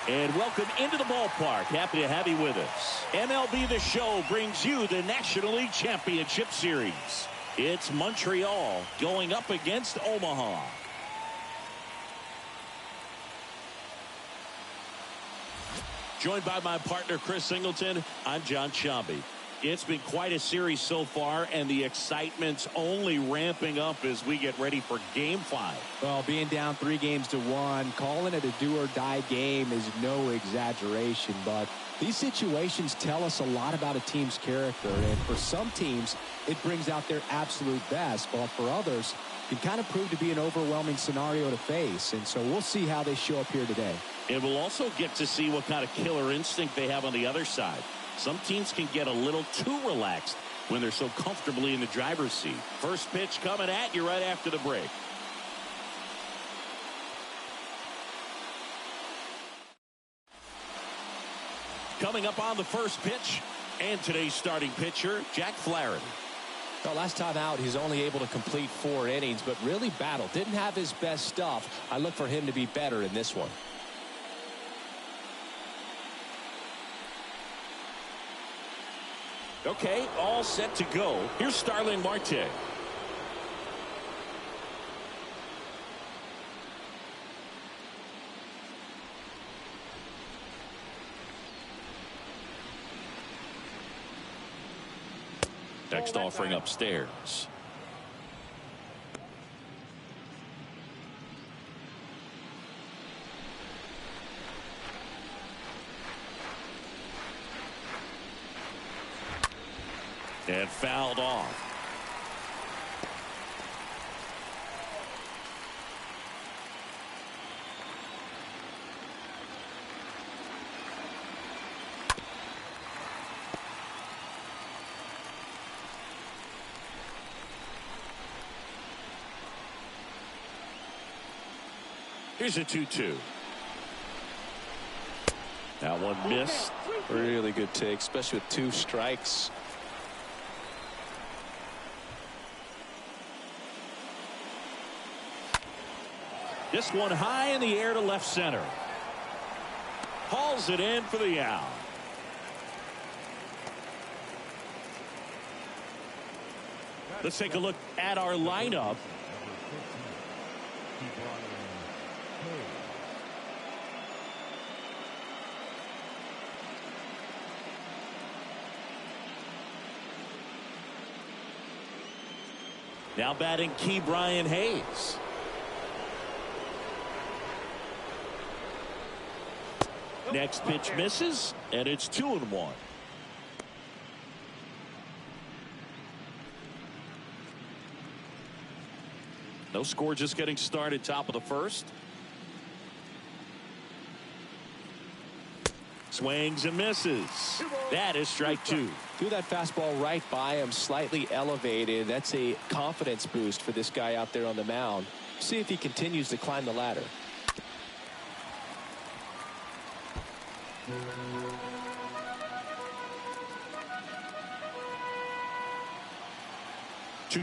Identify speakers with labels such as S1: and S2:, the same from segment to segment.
S1: And welcome into the ballpark. Happy to have you with us. MLB The Show brings you the National League Championship Series. It's Montreal going up against Omaha. Joined by my partner, Chris Singleton, I'm John Shambi. It's been quite a series so far, and the excitement's only ramping up as we get ready for Game 5.
S2: Well, being down 3-1, calling it a do-or-die game is no exaggeration, but these situations tell us a lot about a team's character, and for some teams, it brings out their absolute best, but for others, it can kind of prove to be an overwhelming scenario to face, and so we'll see how they show up here today.
S1: And we'll also get to see what kind of killer instinct they have on the other side. Some teams can get a little too relaxed when they're so comfortably in the driver's seat. First pitch coming at you right after the break. Coming up on the first pitch, and today's starting pitcher, Jack Flaherty.
S3: Well, last time out, he's only able to complete 4 innings, but really battled. Didn't have his best stuff. I look for him to be better in this one.
S1: Okay, all set to go. Here's Starling Marte. Next offering upstairs. And fouled off. Here's a 2-2. That one missed.
S3: Really good take, especially with 2 strikes.
S1: This one high in the air to left center. Hauls it in for the out. Let's take a look at our lineup. Now batting key Brian Hayes. Next pitch misses, and it's 2-1. No score, just getting started, top of the first. Swings and misses. That is strike 2.
S3: Threw that fastball right by him, slightly elevated. That's a confidence boost for this guy out there on the mound. See if he continues to climb the ladder.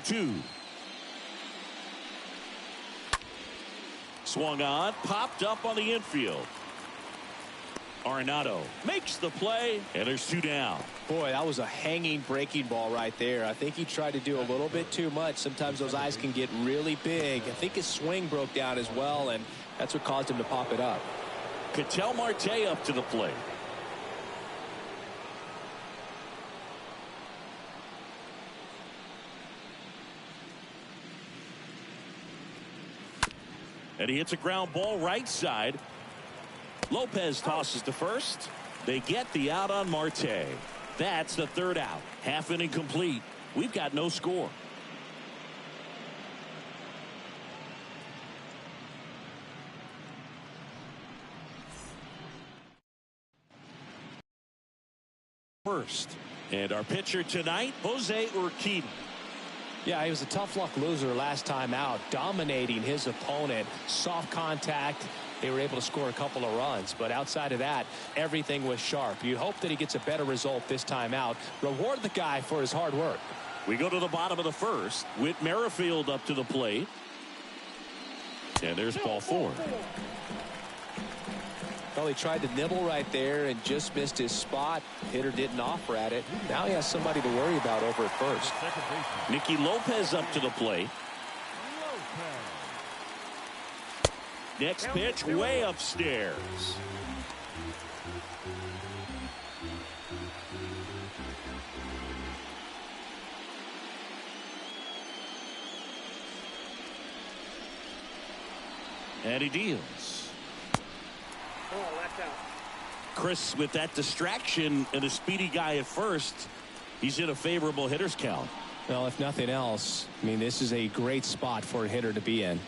S1: Two. Swung on, popped up on the infield. Arenado makes the play, and there's 2 down.
S3: Boy, that was a hanging breaking ball right there. I think he tried to do a little bit too much. Sometimes those eyes can get really big. I think his swing broke down as well, and that's what caused him to pop it up.
S1: Ketel Marte up to the plate. And he hits a ground ball right side. Lopez tosses to first. They get the out on Marte. That's the 3rd out. Half inning complete. We've got no score. First. And our pitcher tonight, Jose Urquidy.
S3: Yeah, he was a tough luck loser last time out, dominating his opponent. Soft contact. They were able to score a couple of runs, but outside of that, everything was sharp. You hope that he gets a better result this time out. Reward the guy for his hard work.
S1: We go to the bottom of the first. Whit Merrifield up to the plate. And there's ball 4.
S3: Well, he tried to nibble right there and just missed his spot. Hitter didn't offer at it. Now he has somebody to worry about over at first.
S1: Nicky Lopez up to the plate. Next pitch way upstairs. And he deals. Chris, with that distraction and a speedy guy at first, he's in a favorable hitter's count.
S3: Well, if nothing else, I mean, this is a great spot for a hitter to be in.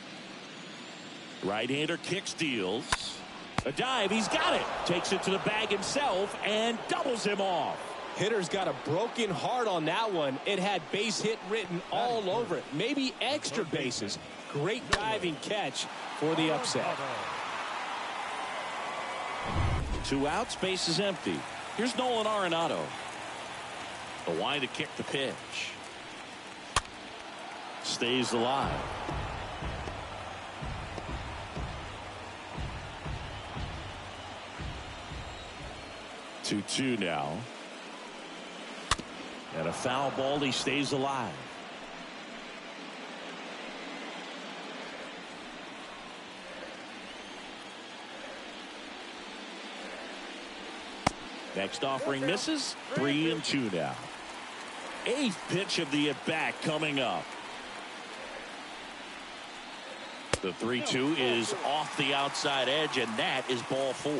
S1: Right-hander kicks, deals. A dive, he's got it. Takes it to the bag himself and doubles him off.
S3: Hitter's got a broken heart on that one. It had base hit written all over it. Maybe extra bases. Great diving catch for the upset.
S1: 2 outs, base is empty. Here's Nolan Arenado. The wind to kick the pitch. Stays alive. 2-2 now. And a foul ball, he stays alive. Next offering misses. 3-2 now. 8th pitch of the at-bat coming up. The 3-2 is off the outside edge, and that is ball 4.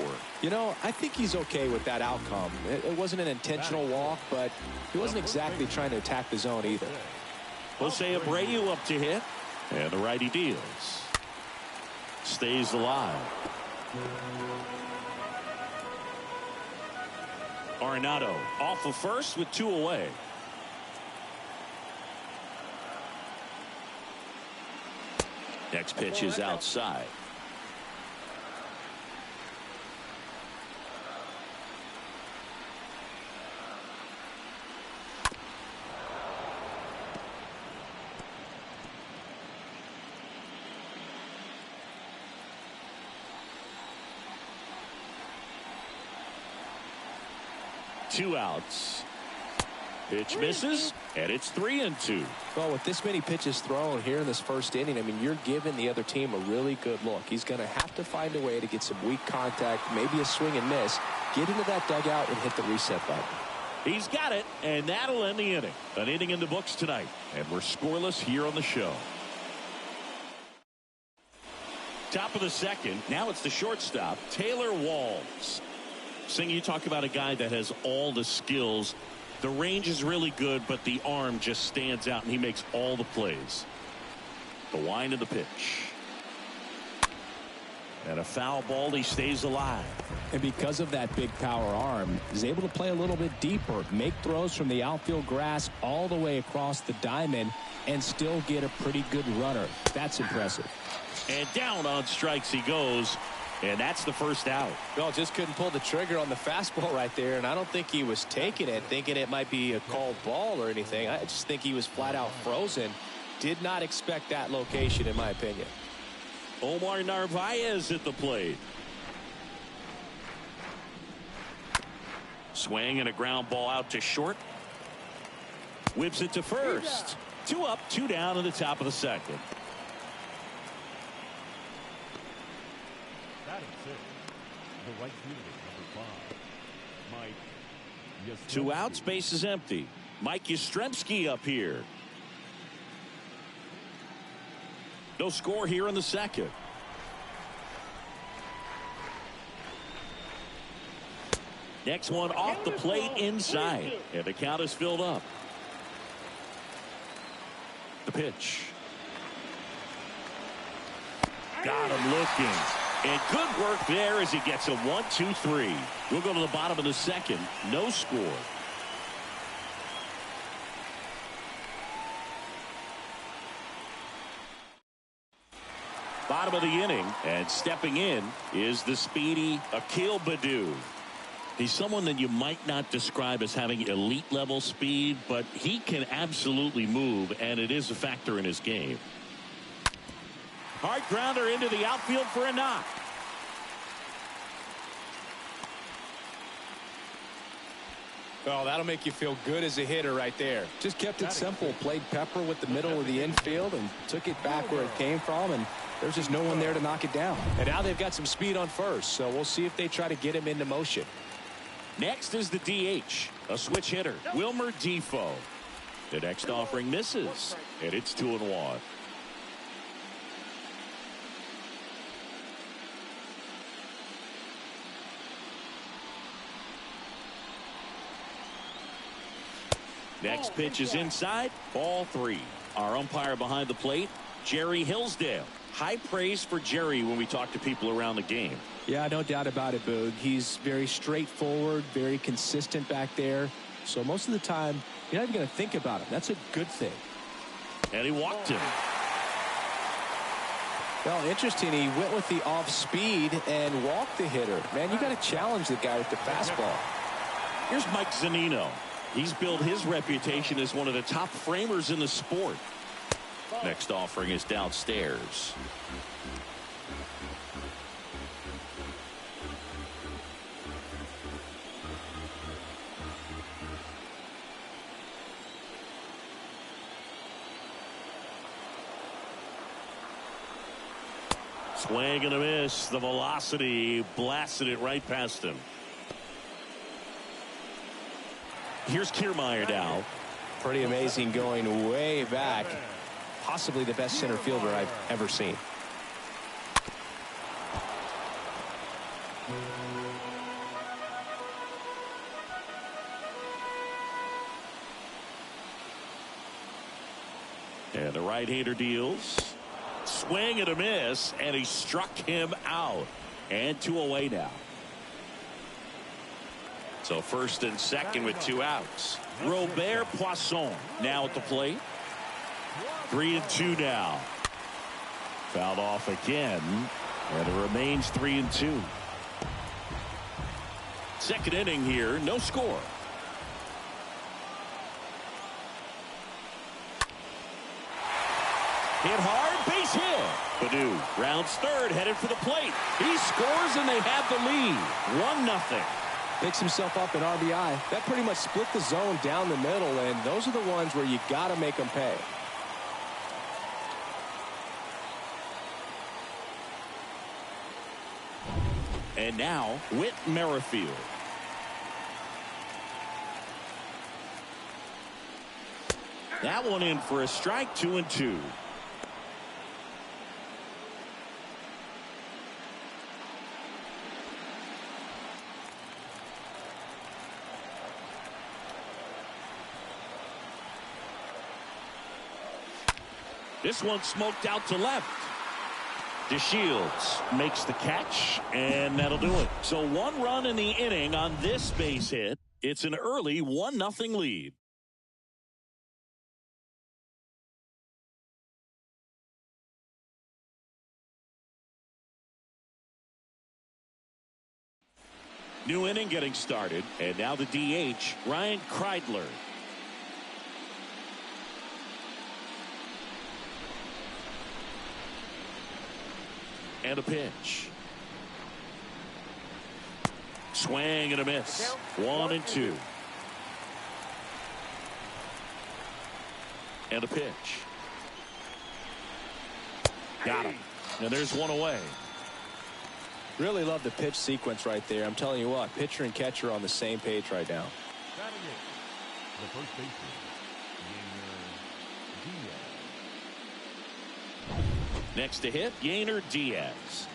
S3: You know, I think he's okay with that outcome. It wasn't an intentional walk, but he wasn't exactly trying to attack the zone either.
S1: Jose Abreu up to hit, and the righty deals. Stays alive. Arenado off of first with 2 away. Next pitch is outside. Two outs. Pitch misses, and it's 3-2.
S3: Well, with this many pitches thrown here in this first inning, I mean, you're giving the other team a really good look. He's going to have to find a way to get some weak contact, maybe a swing and miss, get into that dugout and hit the reset button.
S1: He's got it, and that'll end the inning. An inning in the books tonight, and we're scoreless here on the show. Top of the second, now it's the shortstop, Taylor Walls. Sing, you talk about a guy that has all the skills. The range is really good, but the arm just stands out, and he makes all the plays. The wind of the pitch. And a foul ball, he stays alive.
S2: And because of that big power arm, he's able to play a little bit deeper, make throws from the outfield grass all the way across the diamond, and still get a pretty good runner. That's impressive.
S1: And down on strikes he goes. And that's the first out.
S3: Well, just couldn't pull the trigger on the fastball right there, and I don't think he was taking it, thinking it might be a called ball or anything. I just think he was flat out frozen. Did not expect that location, in my opinion.
S1: Omar Narvaez at the plate. Swing and a ground ball out to short. Whips it to first. 2 up, 2 down in the top of the second. 2 outs, base is empty. Mike Yastrzemski up here. No score here in the second. Next one off the plate inside, and the count is filled up. The pitch. Got him looking. And good work there as he gets a 1-2-3. We'll go to the bottom of the second. No score. Bottom of the inning, and stepping in is the speedy Akil Baddoo. He's someone that you might not describe as having elite level speed, but he can absolutely move, and it is a factor in his game. Hard grounder into the outfield for a knock.
S3: Oh, that'll make you feel good as a hitter right there.
S2: Just kept it simple. Played pepper with the middle of the infield and took it back where it came from, and there's just no one there to knock it down.
S3: And now they've got some speed on first, so we'll see if they try to get him into motion.
S1: Next is the DH, a switch hitter, Wilmer Defoe. The next offering misses, and it's 2-1. Next pitch is inside, ball 3. Our umpire behind the plate, Jerry Hillsdale. High praise for Jerry when we talk to people around the game.
S2: Yeah, no doubt about it, Boog. He's very straightforward, very consistent back there. So most of the time, you're not even going to think about him. That's a good thing.
S1: And he walked him.
S2: Well, interesting. He went with the off speed and walked the hitter. Man, you got to challenge the guy with the fastball.
S1: Here's Mike Zunino. He's built his reputation as one of the top framers in the sport. Next offering is downstairs. Swing and a miss. The velocity blasted it right past him. Here's Kiermaier now.
S3: Pretty amazing, going way back. Possibly the best center fielder I've ever seen.
S1: And the right-hander deals. Swing and a miss, and he struck him out. And 2 away now. So first and second with 2 outs. Robert Poisson now at the plate. 3-2 now. Fouled off again, and it remains 3-2. Second inning here, no score. Hit hard, base hit. Baddoo rounds third, headed for the plate. He scores, and they have the lead. 1-0.
S2: Picks himself up an RBI. That pretty much split the zone down the middle, and those are the ones where you got to make them pay.
S1: And now, Whit Merrifield. That one in for a strike, 2-2. This one smoked out to left. DeShields makes the catch, and that'll do it. So 1 run in the inning on this base hit. It's an early 1-0 lead. New inning getting started, and now the DH, Ryan Kreidler. And a pitch. Swing and a miss. 1-2. And a pitch. Got him. And there's 1 away.
S2: Really love the pitch sequence right there. I'm telling you what, pitcher and catcher on the same page right now.
S4: The first baseman,
S1: Next to hit, Yainer Diaz.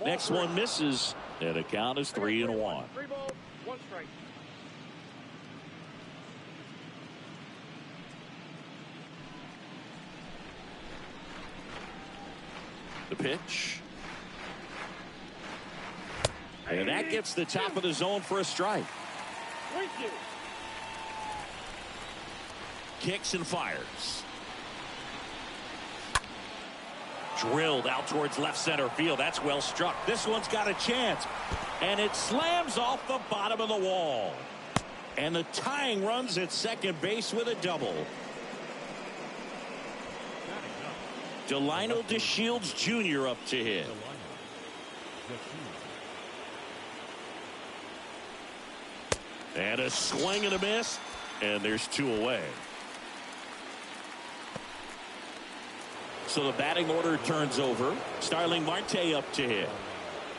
S1: Next one misses, and the count is 3-1.
S4: 3 balls, 1 strike.
S1: The pitch. And that gets the top of the zone for a strike. Kicks and fires. Drilled out towards left center field. That's well struck. This one's got a chance. And it slams off the bottom of the wall. And the tying runs at second base with a double. Delino DeShields Jr. up to hit. And a swing and a miss. And there's 2 away. So the batting order turns over. Starling Marte up to hit.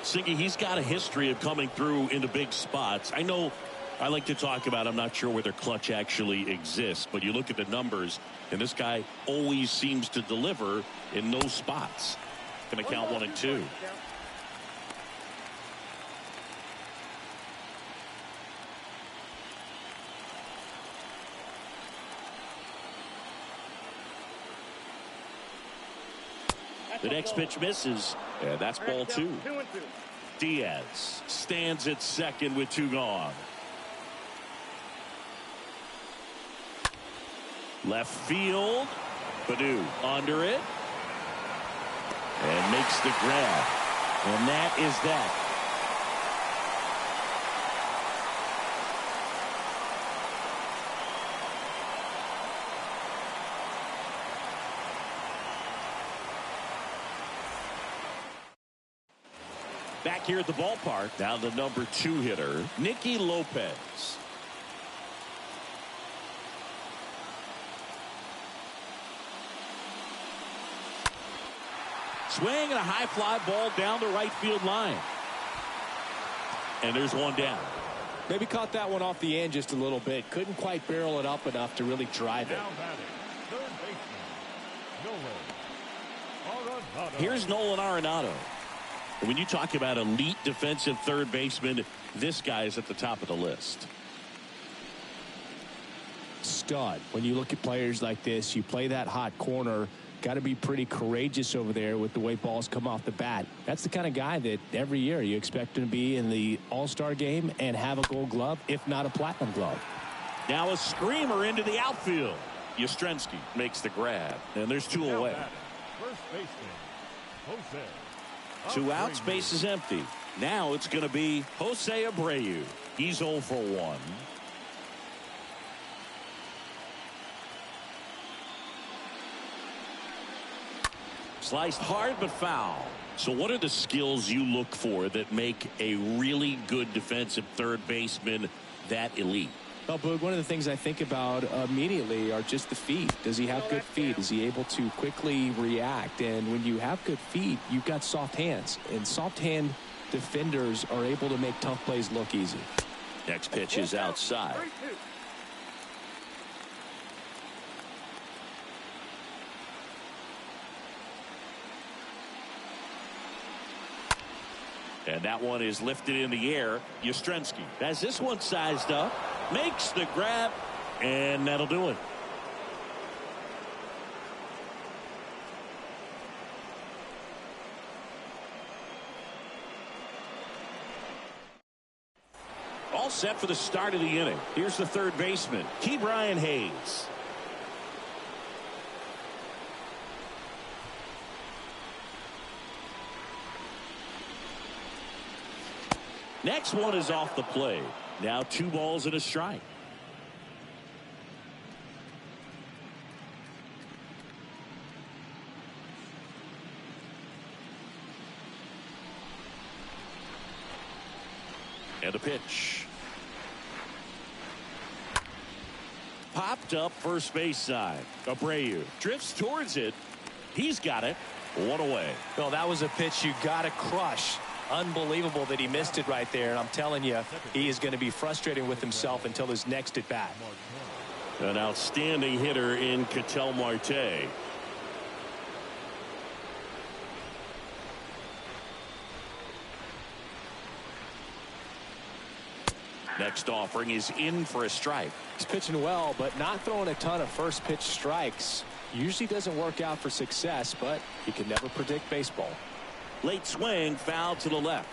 S1: Siggy, he's got a history of coming through into big spots. I know I like to talk about, I'm not sure whether clutch actually exists, but you look at the numbers, and this guy always seems to deliver in those spots. Going to count 1 and 2. The next pitch misses, and that's ball 2. Diaz stands at second with 2 gone. Left field. Baду under it. And makes the grab. And that is that. Back here at the ballpark, now the number 2 hitter, Nicky Lopez. Swing and a high fly ball down the right field line. And there's 1 down.
S3: Maybe caught that one off the end just a little bit. Couldn't quite barrel it up enough to really drive it.
S1: Here's Nolan Arenado. When you talk about elite defensive third baseman, this guy is at the top of the list.
S3: Stud. When you look at players like this, you play that hot corner. Got to be pretty courageous over there with the way balls come off the bat. That's the kind of guy that every year you expect him to be in the All-Star game and have a Gold Glove, if not a Platinum Glove.
S1: Now a screamer into the outfield. Yastrzemski makes the grab, and there's 2 away.
S4: First baseman, Jose.
S1: 2 outs, base is empty. Now it's going to be Jose Abreu. He's 0 for 1. Sliced hard but foul. So what are the skills you look for that make a really good defensive third baseman that elite?
S3: Well, Boog, one of the things I think about immediately are just the feet. Does he have good feet? Is he able to quickly react? And when you have good feet, you've got soft hands. And soft hand defenders are able to make tough plays look easy.
S1: Next pitch is outside. And that one is lifted in the air. Yastrzemski has this one sized up. Makes the grab, and that'll do it. All set for the start of the inning. Here's the third baseman, Ke'Bryan Hayes. Next one is off the plate. Now 2 balls and a strike. And a pitch. Popped up first base side. Abreu drifts towards it. He's got it. 1 away.
S3: Well, that was a pitch you got to crush. Unbelievable that he missed it right there. And I'm telling you, he is going to be frustrated with himself until his next at bat.
S1: An outstanding hitter in Ketel Marte. Next offering is in for a strike.
S3: He's pitching well, but not throwing a ton of first pitch strikes. Usually doesn't work out for success, but you can never predict baseball.
S1: Late swing, foul to the left.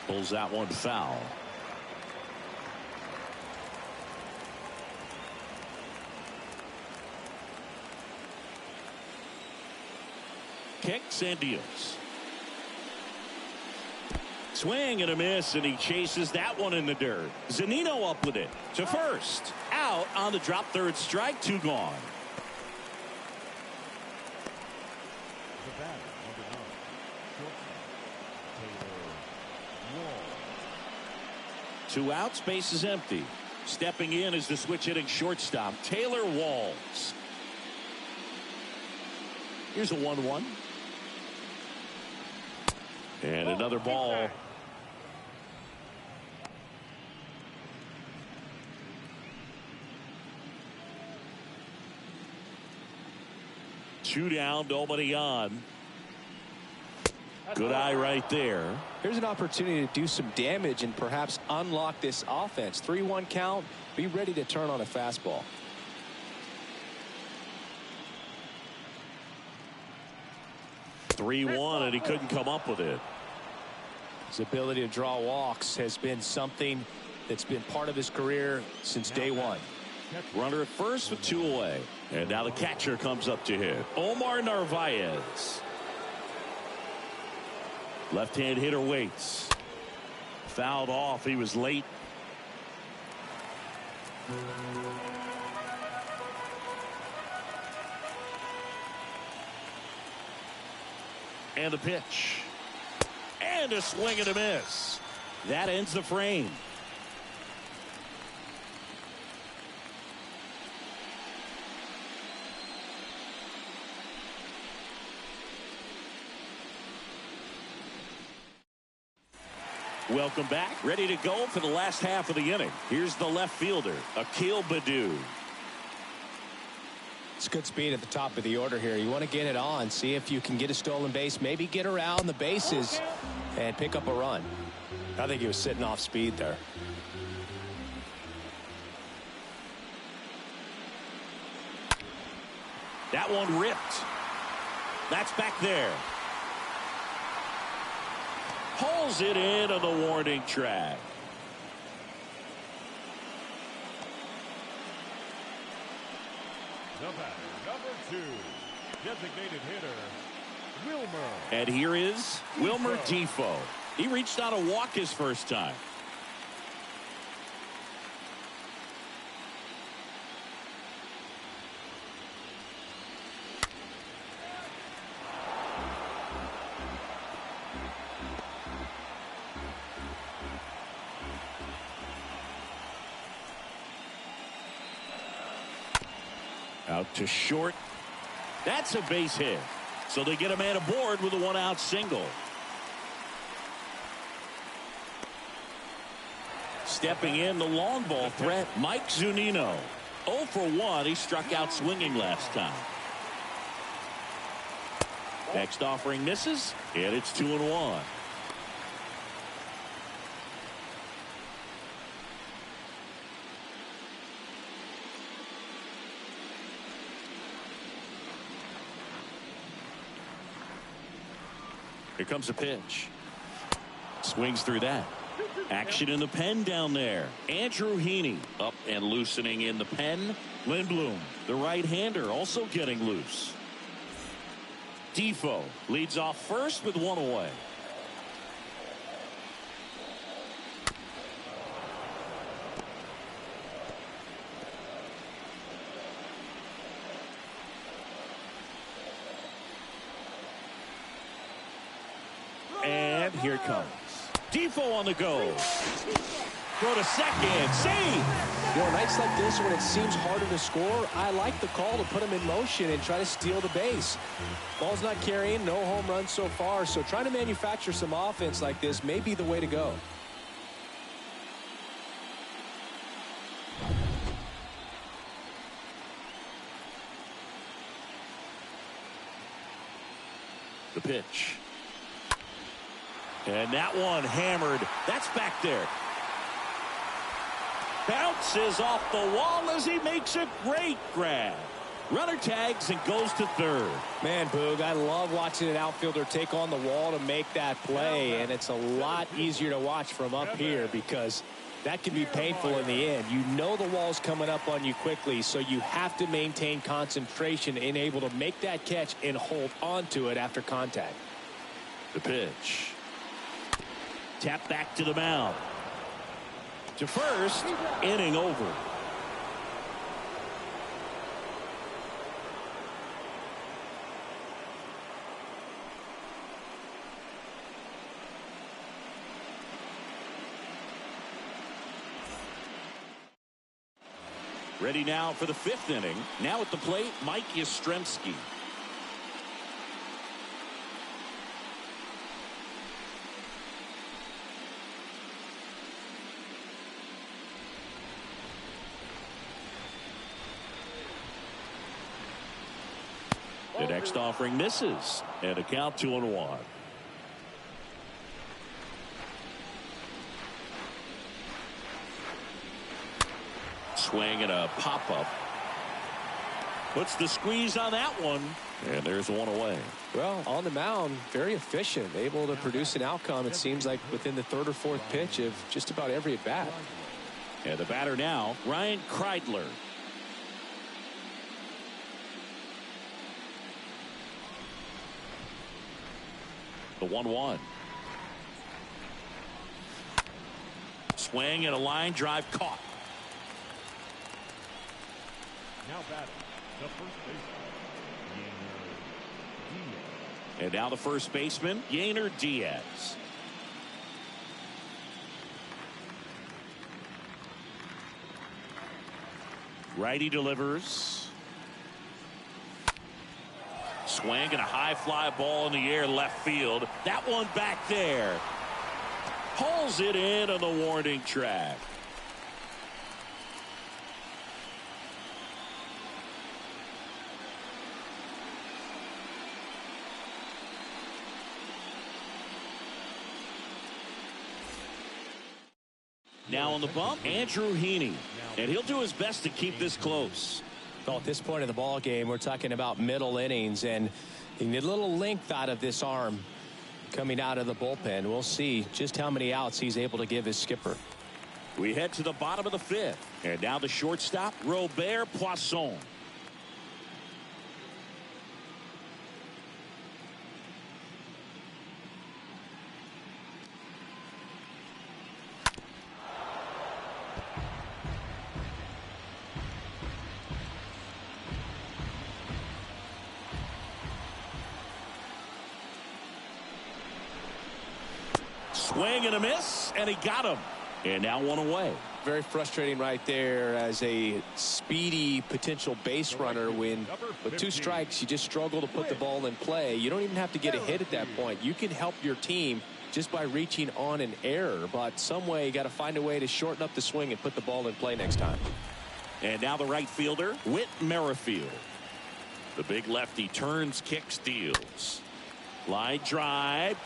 S1: Pulls that one foul. Kicks and deals. Swing and a miss, and he chases that one in the dirt. Zunino up with it to first. Out on the drop, third strike, 2 gone.
S4: The batter, number 9, shortstop, Taylor Wall.
S1: 2 outs, base is empty. Stepping in is the switch hitting shortstop, Taylor Walls. Here's a 1-1. And another ball. Two down, nobody on. Good eye right there.
S2: Here's an opportunity to do some damage and perhaps unlock this offense. 3-1 count. Be ready to turn on a fastball.
S1: (3-1) and he couldn't come up with it.
S3: His ability to draw walks has been something that's been part of his career since day one.
S1: Runner at first with 2 away. And now the catcher comes up to hit. Omar Narvaez. Left-hand hitter waits. Fouled off. He was late. And the pitch. And a swing and a miss. That ends the frame. Welcome back. Ready to go for the last half of the inning. Here's the left fielder, Akil Baddoo.
S3: It's good speed at the top of the order here. You want to get it on, see if you can get a stolen base, maybe get around the bases and pick up a run. I think he was sitting off speed there.
S1: That one ripped. That's back there. Pulls it in on the warning track.
S4: The batter, number 2, designated hitter, Wilmer.
S1: And here is Wilmer Defoe. He reached out a walk his first time. Out to short. That's a base hit. So they get a man aboard with a 1-out single. Stepping in the long ball threat, Mike Zunino. 0 for 1. He struck out swinging last time. Next offering misses, and it's 2-1. Here comes a pitch. Swings through that. Action in the pen down there. Andrew Heaney up and loosening in the pen. Lindblom, the right-hander, also getting loose. Defoe leads off first with 1 away. And here it comes. Defoe on the go. Throw to second. Save.
S2: You know, nights like this when it seems harder to score, I like the call to put him in motion and try to steal the base. Ball's not carrying, no home runs so far, so trying to manufacture some offense like this may be the way to go.
S1: The pitch. And that one hammered. That's back there. Bounces off the wall as he makes a great grab. Runner tags and goes to third.
S3: Man, Boog, I love watching an outfielder take on the wall to make that play, and it's a lot easier to watch from up here because that can be painful in the end. You know the wall's coming up on you quickly, so you have to maintain concentration and able to make that catch and hold on to it after contact.
S1: The pitch. Tap back to the mound. To first, inning over. Ready now for the 5th inning. Now at the plate, Mike Yastrzemski. The next offering misses, and a count 2-1. Swing and a pop-up. Puts the squeeze on that one, and there's one away.
S3: Well, on the mound, very efficient, able to produce an outcome, it seems like, within the 3rd or 4th pitch of just about every at-bat.
S1: And the batter now, Ryan Kreidler. The 1-1. Swing and a line drive caught.
S4: Now batting, the first baseman.
S1: And now the first baseman, Yainer Diaz. Righty delivers. Swing and a high fly ball in the air left field. That one back there. Pulls it in on the warning track. Now on the bump, Andrew Heaney, and he'll do his best to keep this close.
S3: Well, at this point in the ball game, we're talking about middle innings, and you need a little length out of this arm coming out of the bullpen. We'll see just how many outs he's able to give his skipper.
S1: We head to the bottom of the 5th, and now the shortstop, Robert Poisson. Swing and a miss, and he got him. And now one away.
S3: Very frustrating right there as a speedy potential base runner when with 2 strikes you just struggle to put the ball in play. You don't even have to get a hit at that point. You can help your team just by reaching on an error, but some way you got to find a way to shorten up the swing and put the ball in play next time.
S1: And now the right fielder, Whit Merrifield. The big lefty turns, kicks, deals. Line drive.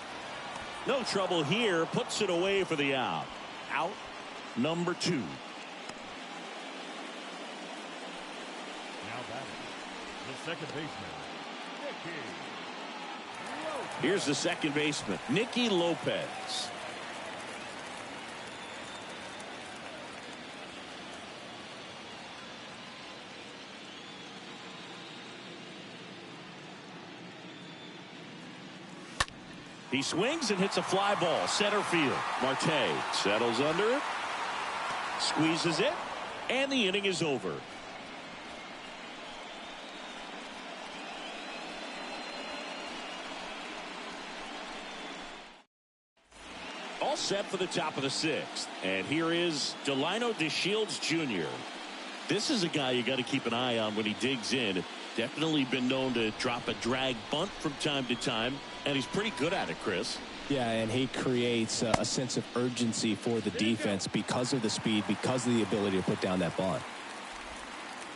S1: No trouble here. Puts it away for the out. Out number 2.
S4: Now batting, the second baseman, Nicky Lopez.
S1: Here's the second baseman, Nicky Lopez. He swings and hits a fly ball, center field. Marte settles under it, squeezes it, and the inning is over. All set for the top of the 6th. And here is Delino DeShields Jr. This is a guy you got to keep an eye on when he digs in. Definitely been known to drop a drag bunt from time to time, and he's pretty good at it, Chris.
S2: Yeah, and he creates a sense of urgency for the defense because of the speed, because of the ability to put down that bunt.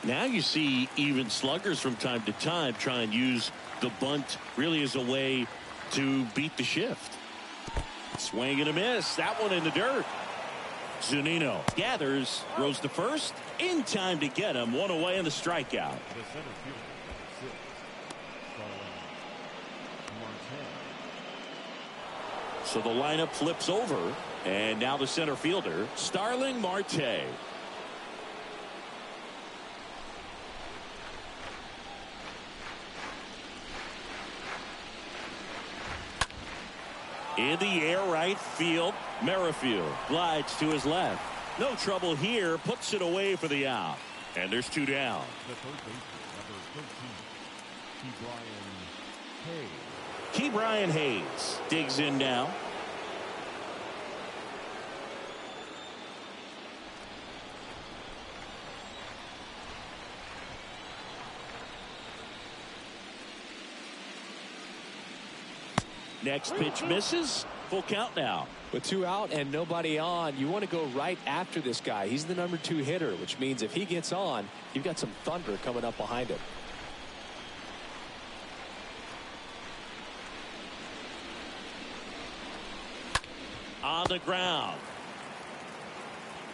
S1: Now you see even sluggers from time to time try and use the bunt really as a way to beat the shift. Swing and a miss. That one in the dirt. Zunino gathers, throws to first, in time to get him. One away in the strikeout.
S4: The center fielder, 6, Marte.
S1: So the lineup flips over, and now the center fielder, Starling Marte. In the air, right field. Merrifield glides to his left. No trouble here. Puts it away for the out. And there's two down.
S4: The third baseman, number 13,
S1: Ke'Bryan Hayes digs in now. Next pitch misses. Full count now.
S3: With two out and nobody on, you want to go right after this guy. He's the number 2 hitter, which means if he gets on, you've got some thunder coming up behind him.
S1: On the ground.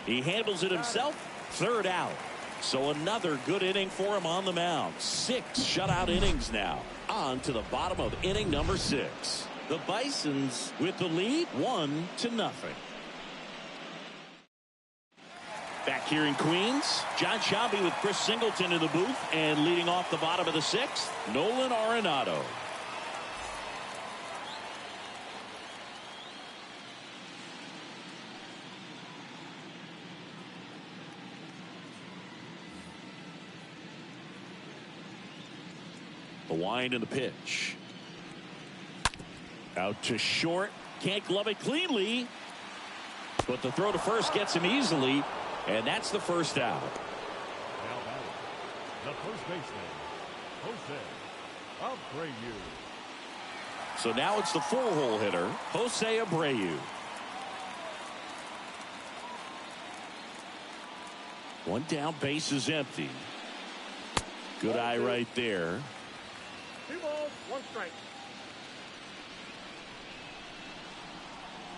S1: He handles it himself. Third out. So another good inning for him on the mound. 6 shutout innings now. On to the bottom of inning number 6. The Bisons with the lead 1-0. Back here in Queens, John Sciambi with Chris Singleton in the booth, and leading off the bottom of the 6th, Nolan Arenado. The wind and the pitch. Out to short. Can't glove it cleanly. But the throw to first gets him easily. And that's the first out.
S4: Now batting, the first baseman, Jose Abreu.
S1: So now it's the 4-hole hitter, Jose Abreu. One down, base is empty. Good eye right there.
S4: 2 balls, 1 strike.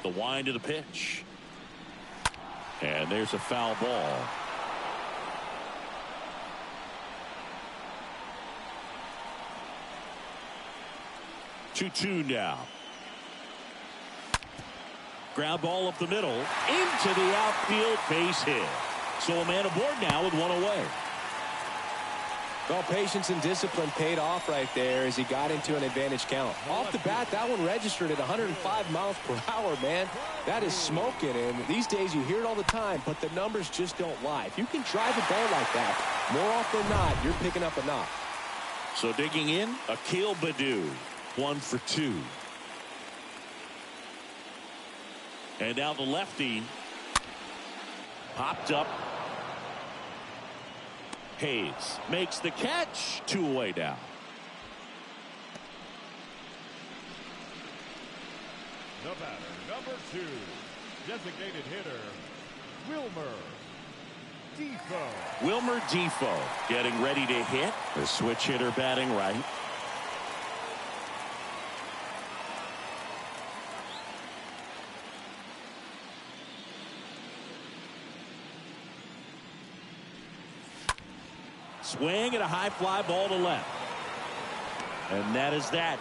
S1: The wind of the pitch. And there's a foul ball. Two now. Ground ball up the middle. Into the outfield, base hit. So a man aboard now with 1 away.
S2: Well, patience and discipline paid off right there as he got into an advantage count. Off the bat, that one registered at 105 miles per hour, man. That is smoking, and these days you hear it all the time, but the numbers just don't lie. If you can drive a ball like that, more often than not, you're picking up a knock.
S1: So digging in, Akil Baddoo, 1 for 2. And now the lefty popped up. Hayes makes the catch. 2 away now.
S4: The batter, number 2, designated hitter, Wilmer Defoe.
S1: Wilmer Defoe getting ready to hit. The switch hitter batting right. Swing and a high fly ball to left. And that is that.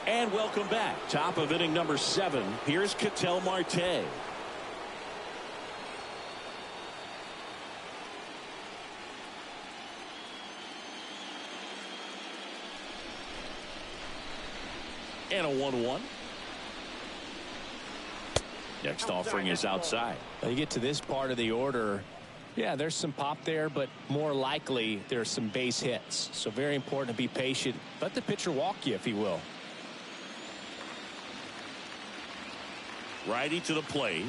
S1: And welcome back. Top of inning number 7. Here's Ketel Marte. And a 1-1. Next offering is outside.
S3: When you get to this part of the order, yeah, there's some pop there, but more likely there's some base hits. So very important to be patient. Let the pitcher walk you, if he will.
S1: Righty to the plate.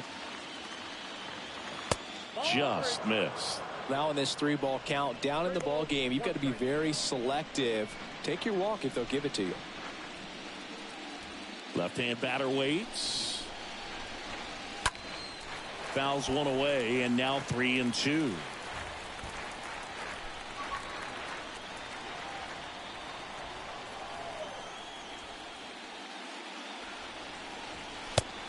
S1: Just missed.
S2: Now in this 3-ball count, down in the ball game, you've got to be very selective. Take your walk if they'll give it to you.
S1: Left-hand batter waits. Fouls 1 away, and now 3-2.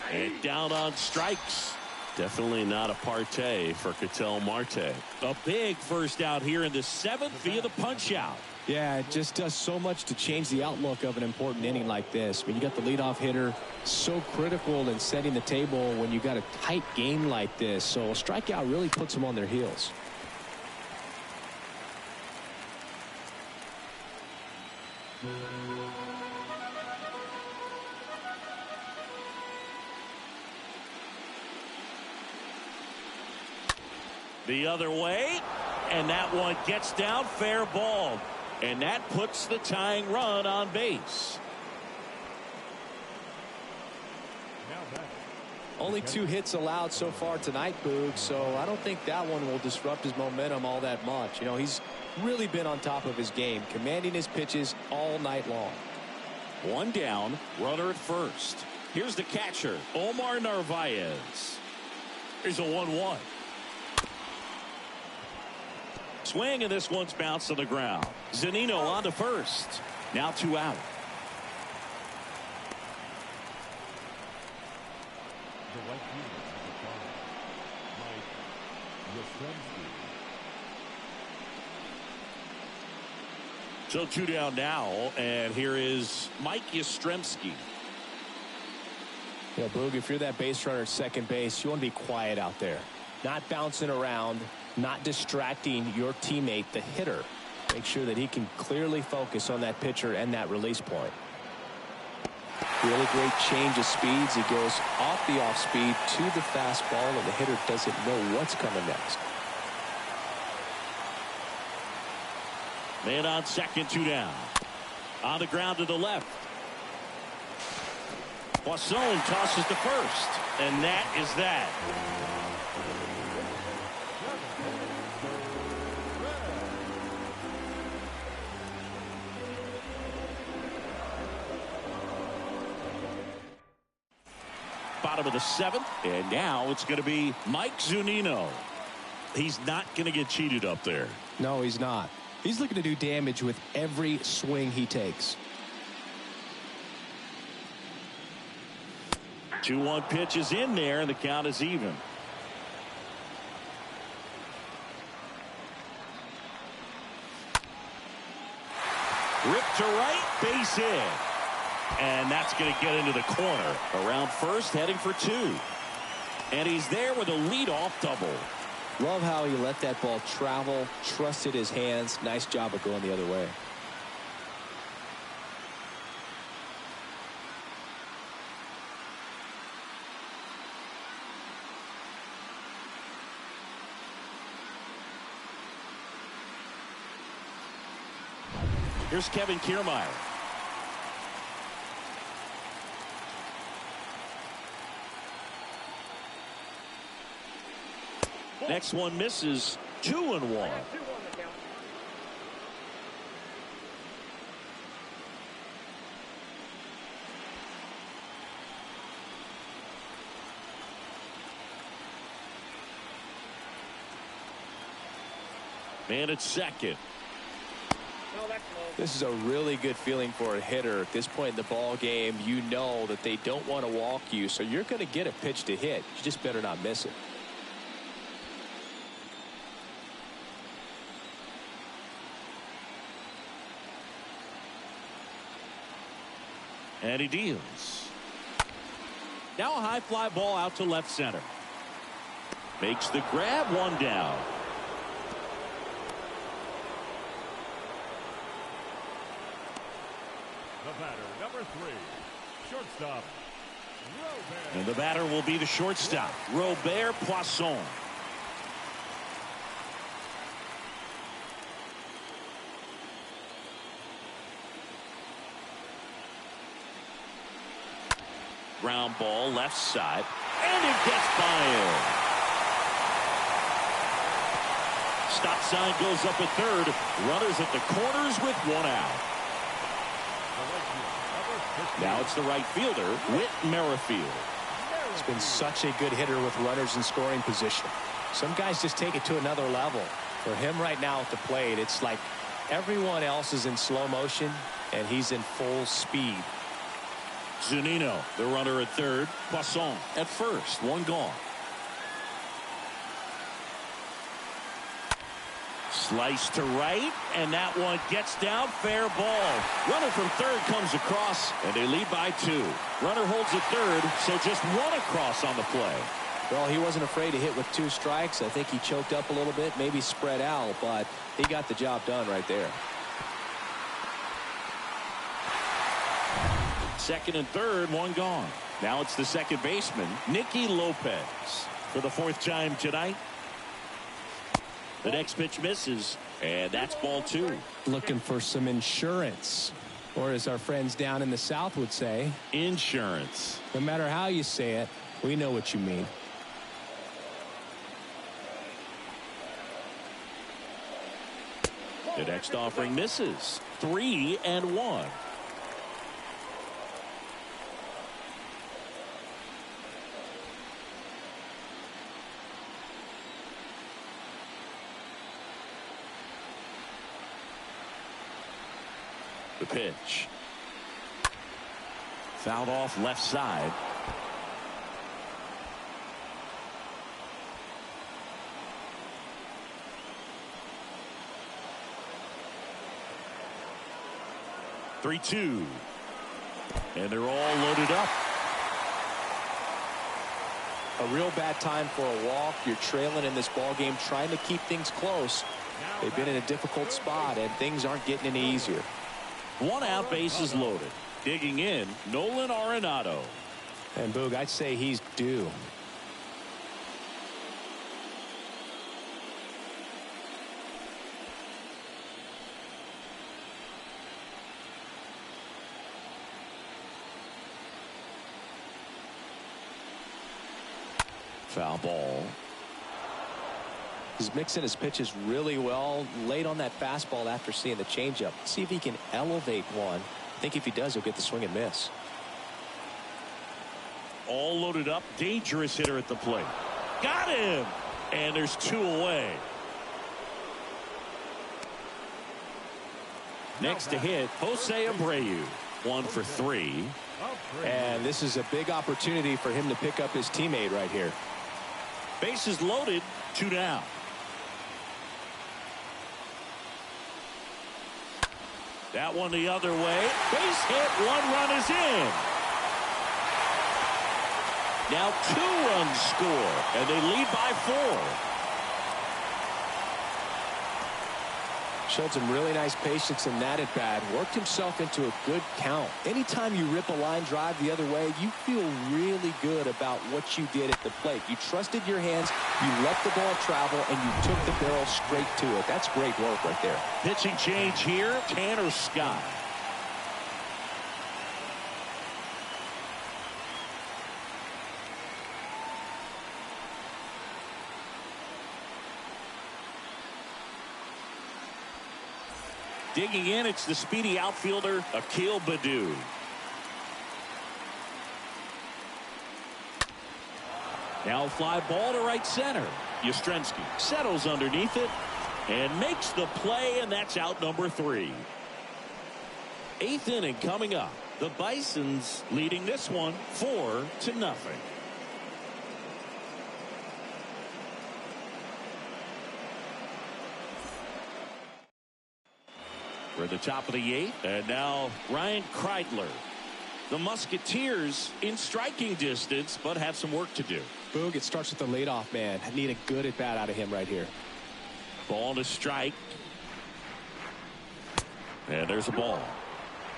S1: And down on strikes. Definitely not a partay for Ketel Marte. A big first out here in the 7th via the punch out.
S2: Yeah, it just does so much to change the outlook of an important inning like this. I mean, you got the leadoff hitter, so critical in setting the table when you got a tight game like this. So a strikeout really puts them on their heels.
S1: The other way, and that one gets down, fair ball. And that puts the tying run on base.
S2: Only 2 hits allowed so far tonight, Boog, so I don't think that one will disrupt his momentum all that much. You know, he's really been on top of his game, commanding his pitches all night long.
S1: 1 down, runner at first. Here's the catcher, Omar Narvaez. Here's a 1-1. Swing, and this one's bounced to the ground. Zunino on to first. Now 2 out. So 2 down now, and here is Mike Yastrzemski.
S3: Yeah, Boog, if you're that base runner at second base, you want to be quiet out there. Not bouncing around, not distracting your teammate, the hitter. Make sure that he can clearly focus on that pitcher and that release point.
S2: Really great change of speeds. He goes off the off speed to the fastball, and the hitter doesn't know what's coming next.
S1: Man on second, 2 down. On the ground to the left. Poisson tosses to first, and that is that. Bottom of the 7th, and now it's going to be Mike Zunino. He's not going to get cheated up there.
S2: No, he's not. He's looking to do damage with every swing he takes.
S1: 2-1 pitch is in there, and the count is even. Ripped to right, base hit. And that's going to get into the corner. Around first, heading for 2. And he's there with a leadoff double.
S2: Love how he let that ball travel, trusted his hands. Nice job of going the other way.
S1: Here's Kevin Kiermaier. Next one misses. 2-1. Man at second.
S2: This is a really good feeling for a hitter at this point in the ball game. You know that they don't want to walk you, so you're going to get a pitch to hit. You just better not miss it.
S1: And he deals. Now a high fly ball out to left center. Makes the grab, 1 down.
S4: The batter, number 3, shortstop, Robert.
S1: And the batter will be the shortstop, Robert Poisson. Ground ball left side, and it gets by him. Stop sign goes up at third. Runners at the corners with 1 out. Now it's the right fielder, Whit Merrifield.
S3: He's been such a good hitter with runners in scoring position. Some guys just take it to another level. For him right now at the plate, it's like everyone else is in slow motion, and he's in full speed.
S1: Zunino, the runner at third. Poisson at first. 1 gone. Slice to right, and that one gets down. Fair ball. Runner from third comes across, and they lead by 2. Runner holds at third, so just 1 across on the play.
S3: Well, he wasn't afraid to hit with 2 strikes. I think he choked up a little bit, maybe spread out, but he got the job done right there.
S1: Second and third, 1 gone. Now it's the second baseman, Nicky Lopez, for the 4th time tonight. The next pitch misses, and that's ball 2.
S3: Looking for some insurance, or as our friends down in the South would say,
S1: insurance.
S3: No matter how you say it, we know what you mean.
S1: The next offering misses. 3-1. The pitch. Fouled off left side. Three-two. And they're all loaded up.
S3: A real bad time for a walk. You're trailing in this ball game, trying to keep things close. They've been in a difficult spot, and things aren't getting any easier.
S1: 1 out, bases loaded. Digging in, Nolan Arenado.
S3: And Boog, I'd say he's due.
S1: Foul ball.
S3: He's mixing his pitches really well. Late on that fastball after seeing the changeup. See if he can elevate one. I think if he does, he'll get the swing and miss.
S1: All loaded up. Dangerous hitter at the plate. Got him. And there's 2 away. Next to hit, Jose Abreu. 1 for 3.
S3: And this is a big opportunity for him to pick up his teammate right here.
S1: Bases loaded. 2 down. That one the other way. Base hit. 1 run is in. Now 2 runs score, and they lead by 4.
S3: Showed some really nice patience in that at bat. Worked himself into a good count. Anytime you rip a line drive the other way, you feel really good about what you did at the plate. You trusted your hands, you let the ball travel, and you took the barrel straight to it. That's great work right there.
S1: Pitching change here, Tanner Scott. Digging in, it's the speedy outfielder, Akil Baddoo. Now a fly ball to right center. Yastrzemski settles underneath it and makes the play, and that's out number 3. 8th inning coming up. The Bisons leading this one 4-0. We're at the top of the 8th, and now Ryan Kreidler. The Musketeers in striking distance, but have some work to do.
S3: Boog, it starts with the leadoff man. I need a good at bat out of him right here.
S1: Ball to strike. And there's a ball.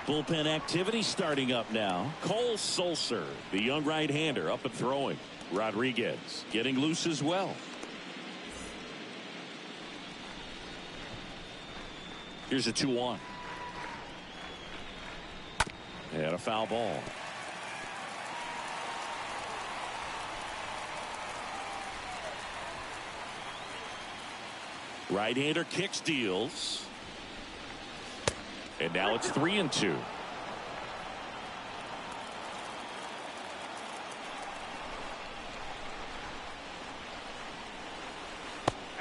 S1: Bullpen activity starting up now. Cole Sulser, the young right-hander, up and throwing. Rodriguez getting loose as well. Here's a 2-1. And a foul ball. Right-hander kicks, deals. And now it's 3-2.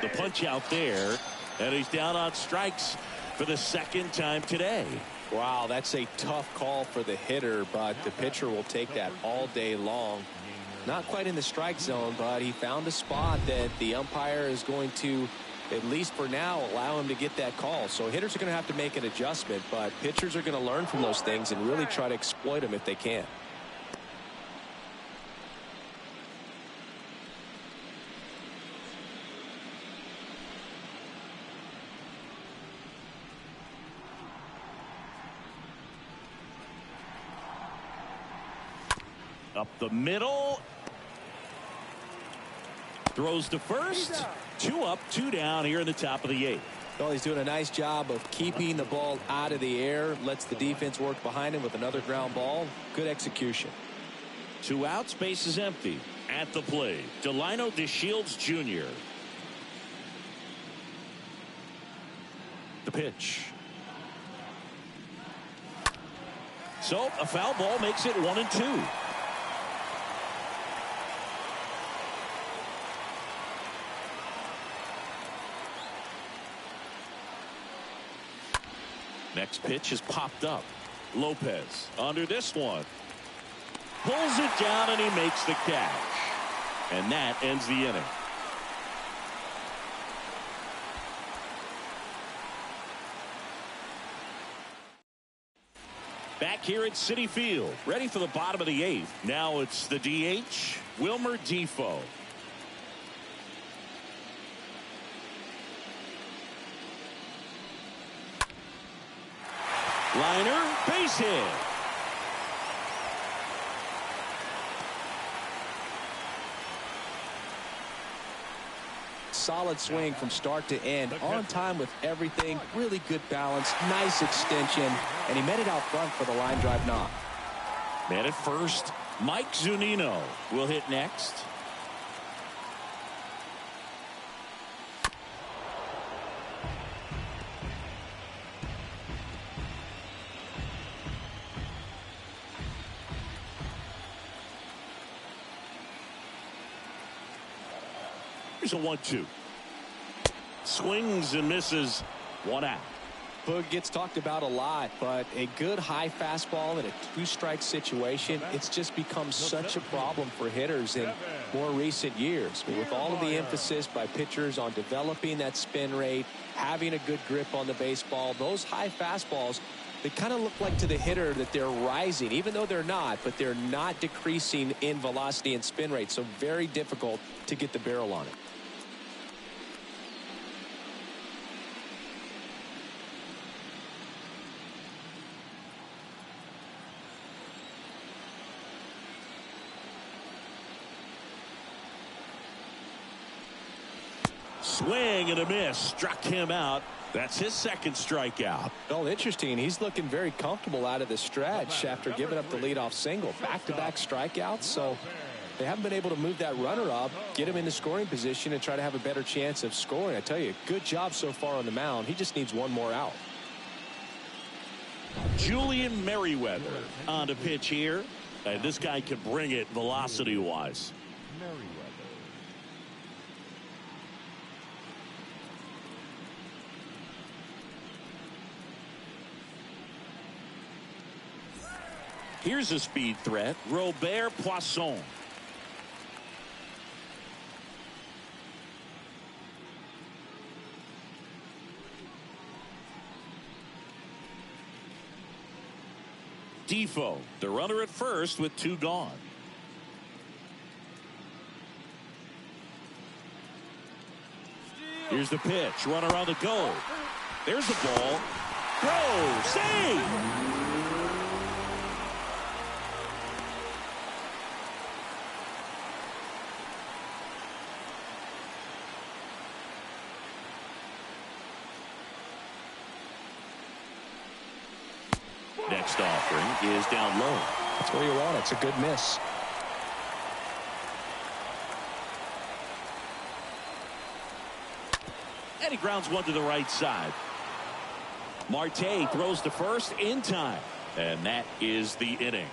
S1: The punch out there, and he's down on strikes for the 2nd time today.
S3: Wow, that's a tough call for the hitter, but the pitcher will take that all day long. Not quite in the strike zone, but he found a spot that the umpire is going to at least for now, allow him to get that call. So hitters are going to have to make an adjustment, but pitchers are going to learn from those things and really try to exploit them if they can.
S1: Up the middle. Throws to first. 2 up, 2 down here in the top of the 8th.
S3: Well, he's doing a nice job of keeping the ball out of the air. Lets the defense work behind him with another ground ball. Good execution.
S1: 2 outs, base is empty. At the plate, Delino DeShields Jr. The pitch. So a foul ball makes it 1-2. Next pitch is popped up. Lopez under this one. Pulls it down and he makes the catch. And that ends the inning. Back here at Citi Field, ready for the bottom of the 8th. Now it's the DH, Wilmer Defoe. Liner, base hit.
S3: Solid swing from start to end. On time with everything. Really good balance. Nice extension. And he met it out front for the line drive knock.
S1: Man at first, Mike Zunino will hit next. Here's a 1-2. Swings and misses. 1 out.
S3: Boog gets talked about a lot, but a good high fastball in a 2-strike situation, it's just become such a problem for hitters in more recent years. But with all of the emphasis by pitchers on developing that spin rate, having a good grip on the baseball, those high fastballs, they kind of look like to the hitter that they're rising, even though they're not, but they're not decreasing in velocity and spin rate. So very difficult to get the barrel on it.
S1: Swing and a miss. Struck him out. That's his second strikeout.
S3: Well, interesting. He's looking very comfortable out of the stretch after giving up the leadoff single. Back-to-back strikeouts. So they haven't been able to move that runner up, get him into scoring position, and try to have a better chance of scoring. I tell you, good job so far on the mound. He just needs one more out.
S1: Julian Merriweather on to pitch here. And this guy can bring it velocity-wise. Here's a speed threat, Robert Poisson. Defoe, the runner at first with 2 gone. Here's the pitch, runner on the go. There's the ball. Throw, save! Next offering is down low.
S3: That's where you want it. It's a good miss.
S1: And he grounds one to the right side. Marte throws to first in time. And that is the inning.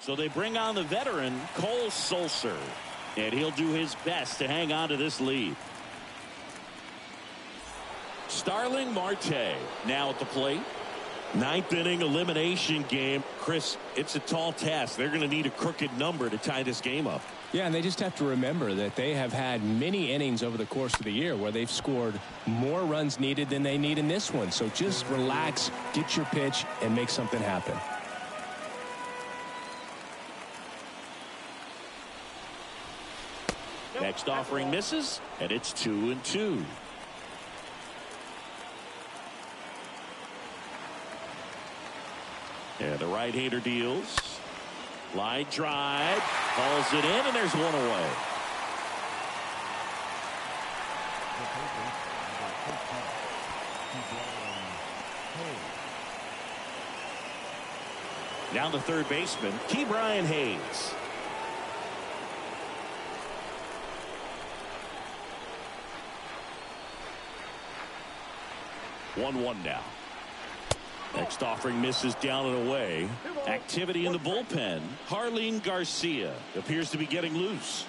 S1: So they bring on the veteran, Cole Sulser. And he'll do his best to hang on to this lead. Starling Marte now at the plate. Ninth inning elimination game. Chris, it's a tall task. They're going to need a crooked number to tie this game up.
S3: Yeah, and they just have to remember that they have had many innings over the course of the year where they've scored more runs needed than they need in this one. So just relax, get your pitch, and make something happen.
S1: Next offering misses, and it's 2-2. And the right-hander deals. Line drive. Falls it in, and there's one away. Now the third baseman, Brian Hayes. One now. Next offering misses down and away. Activity in the bullpen. Harleen Garcia appears to be getting loose.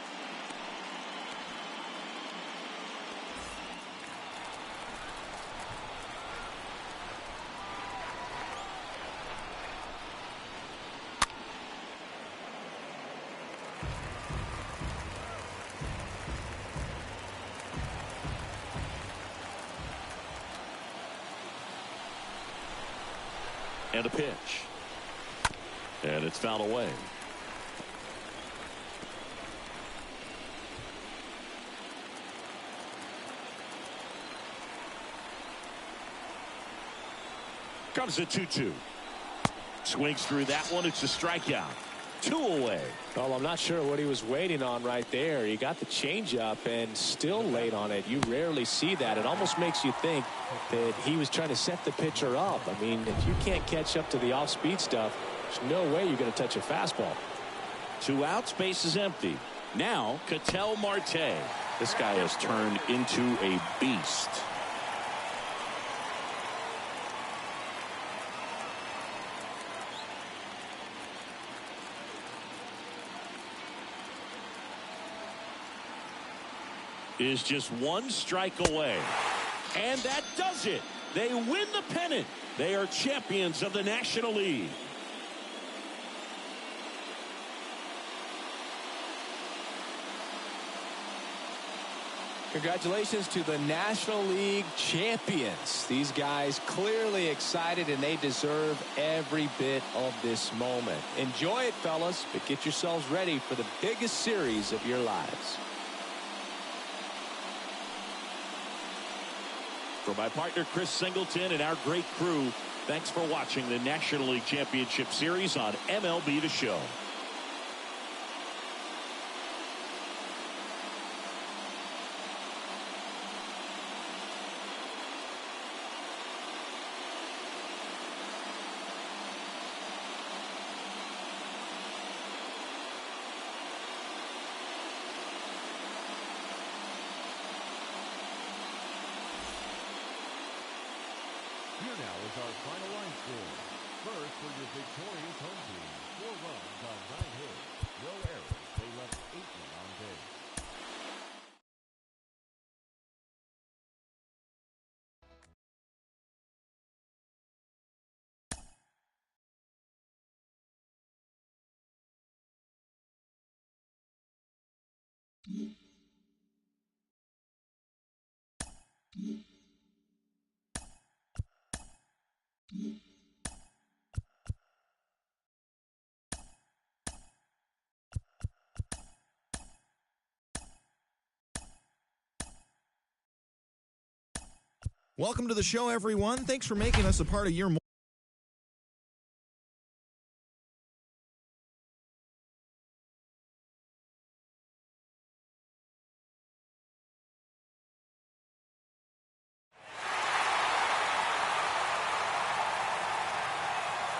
S1: And a pitch. And it's fouled away. Comes a 2-2. Swings through that one. It's a strikeout. 2 away.
S3: Well, I'm not sure what he was waiting on right there. He got the changeup and still late on it. You rarely see that. It almost makes you think that he was trying to set the pitcher up. I mean, if you can't catch up to the off-speed stuff, there's no way you're going to touch a fastball.
S1: 2 outs, base is empty. Now, Ketel Marte. This guy has turned into a beast. Is just 1 strike away. And that does it. They win the pennant. They are champions of the National League.
S2: Congratulations to the National League champions. These guys clearly excited, and they deserve every bit of this moment. Enjoy it, fellas, but get yourselves ready for the biggest series of your lives.
S1: For my partner Chris Singleton and our great crew, thanks for watching the National League Championship Series on MLB The Show.
S4: Here now is our final line score. First for your victorious home team. 4 runs on 9 hits. No errors. They left 8 men on base.
S5: Welcome to the show, everyone. Thanks for making us a part of your morning.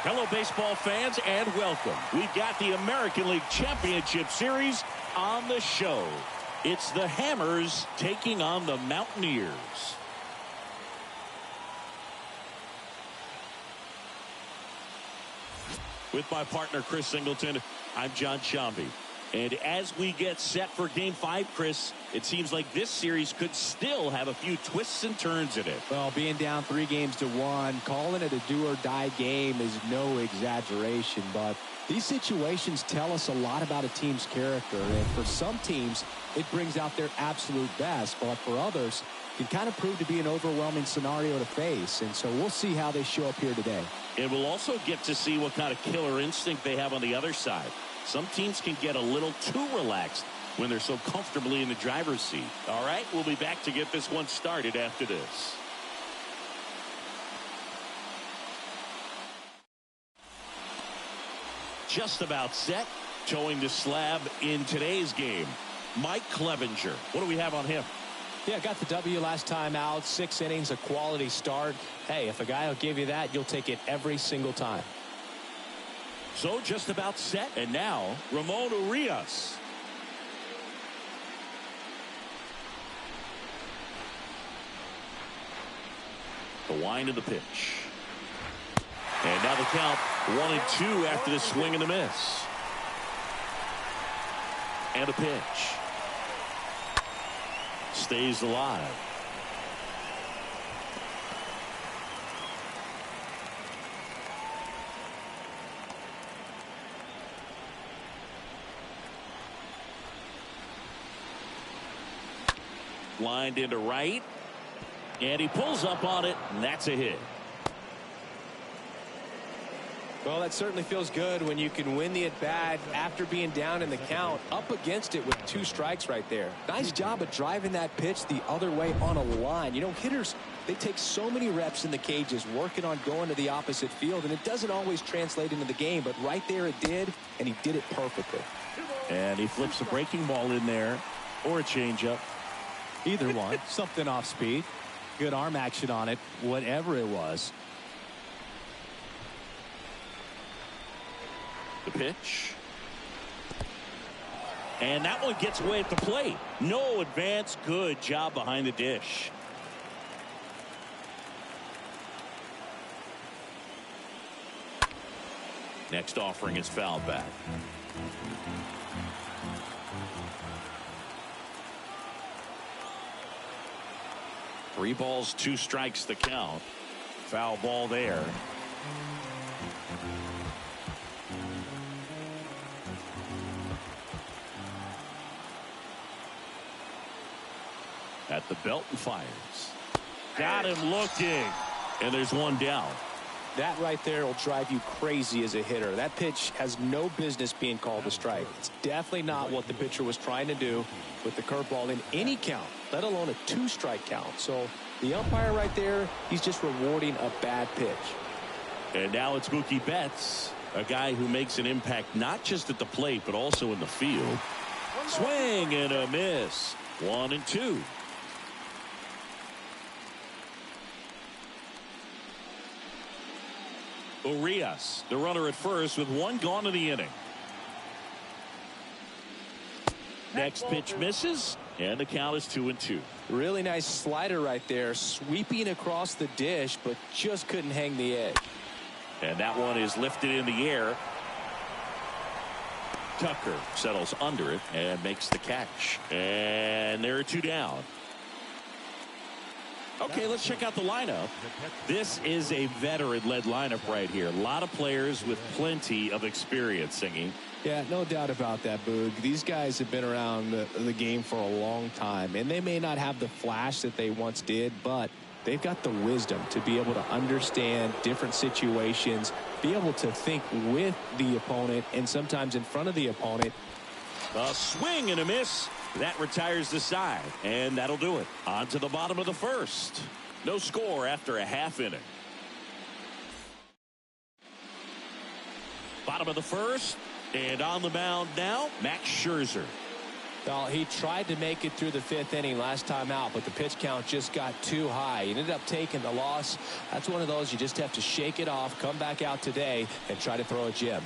S1: Hello, baseball fans, and welcome. We've got the American League Championship Series on the show. It's the Hammers taking on the Mountaineers. With my partner, Chris Singleton, I'm John Shambi. And as we get set for Game 5, Chris, it seems like this series could still have a few twists and turns in it.
S2: Well, being down 3-1, calling it a do-or-die game is no exaggeration, but these situations tell us a lot about a team's character, and for some teams, it brings out their absolute best, but for others, it can kind of prove to be an overwhelming scenario to face, and so we'll see how they show up here today.
S1: And we'll also get to see what kind of killer instinct they have on the other side. Some teams can get a little too relaxed when they're so comfortably in the driver's seat. All right, we'll be back to get this one started after this. Just about set, towing the slab in today's game. Mike Clevenger. What do we have on him?
S3: Yeah, got the W last time out. 6 innings, a quality start. Hey, if a guy will give you that, you'll take it every single time.
S1: So just about set, and now Ramon Urias. The wind of the pitch. And now the count 1-2 after the swing and the miss. And a pitch. Stays alive. Lined into right, and he pulls up on it, and that's a hit.
S3: Well, that certainly feels good when you can win the at-bat after being down in the count, up against it with 2 strikes right there.
S2: Nice job of driving that pitch the other way on a line. You know, hitters, they take so many reps in the cages working on going to the opposite field, and it doesn't always translate into the game, but right there it did, and he did it perfectly.
S1: And he flips a breaking ball in there, or a changeup.
S2: Either one, something off speed, good arm action on it, whatever it was.
S1: The pitch. And that one gets away at the plate. No advance. Good job behind the dish. Next offering is fouled back. Three balls, 2 strikes the count. Foul ball there. At the belt and fires. Got him looking. And there's one down.
S3: That right there will drive you crazy as a hitter. That pitch has no business being called a strike. It's definitely not what the pitcher was trying to do with the curveball in any count, let alone a 2-strike count. So the umpire right there, he's just rewarding a bad pitch.
S1: And now it's Mookie Betts, a guy who makes an impact not just at the plate but also in the field. Swing and a miss. 1-2. Urias, the runner at first with 1 gone in the inning. Next pitch misses, and the count is 2-2.
S3: Really nice slider right there, sweeping across the dish, but just couldn't hang the edge.
S1: And that one is lifted in the air. Tucker settles under it and makes the catch. And there are 2 down. Okay, let's check out the lineup. This is a veteran-led lineup right here. A lot of players with plenty of experience, Singing.
S2: Yeah, no doubt about that, Boog. These guys have been around the game for a long time, and they may not have the flash that they once did, but they've got the wisdom to be able to understand different situations, be able to think with the opponent and sometimes in front of the opponent.
S1: A swing and a miss. That retires the side, and that'll do it. On to the bottom of the first. No score after a half inning. Bottom of the first, and on the mound now, Max Scherzer.
S3: Well, he tried to make it through the 5th inning last time out, but the pitch count just got too high. He ended up taking the loss. That's one of those you just have to shake it off, come back out today, and try to throw a gem.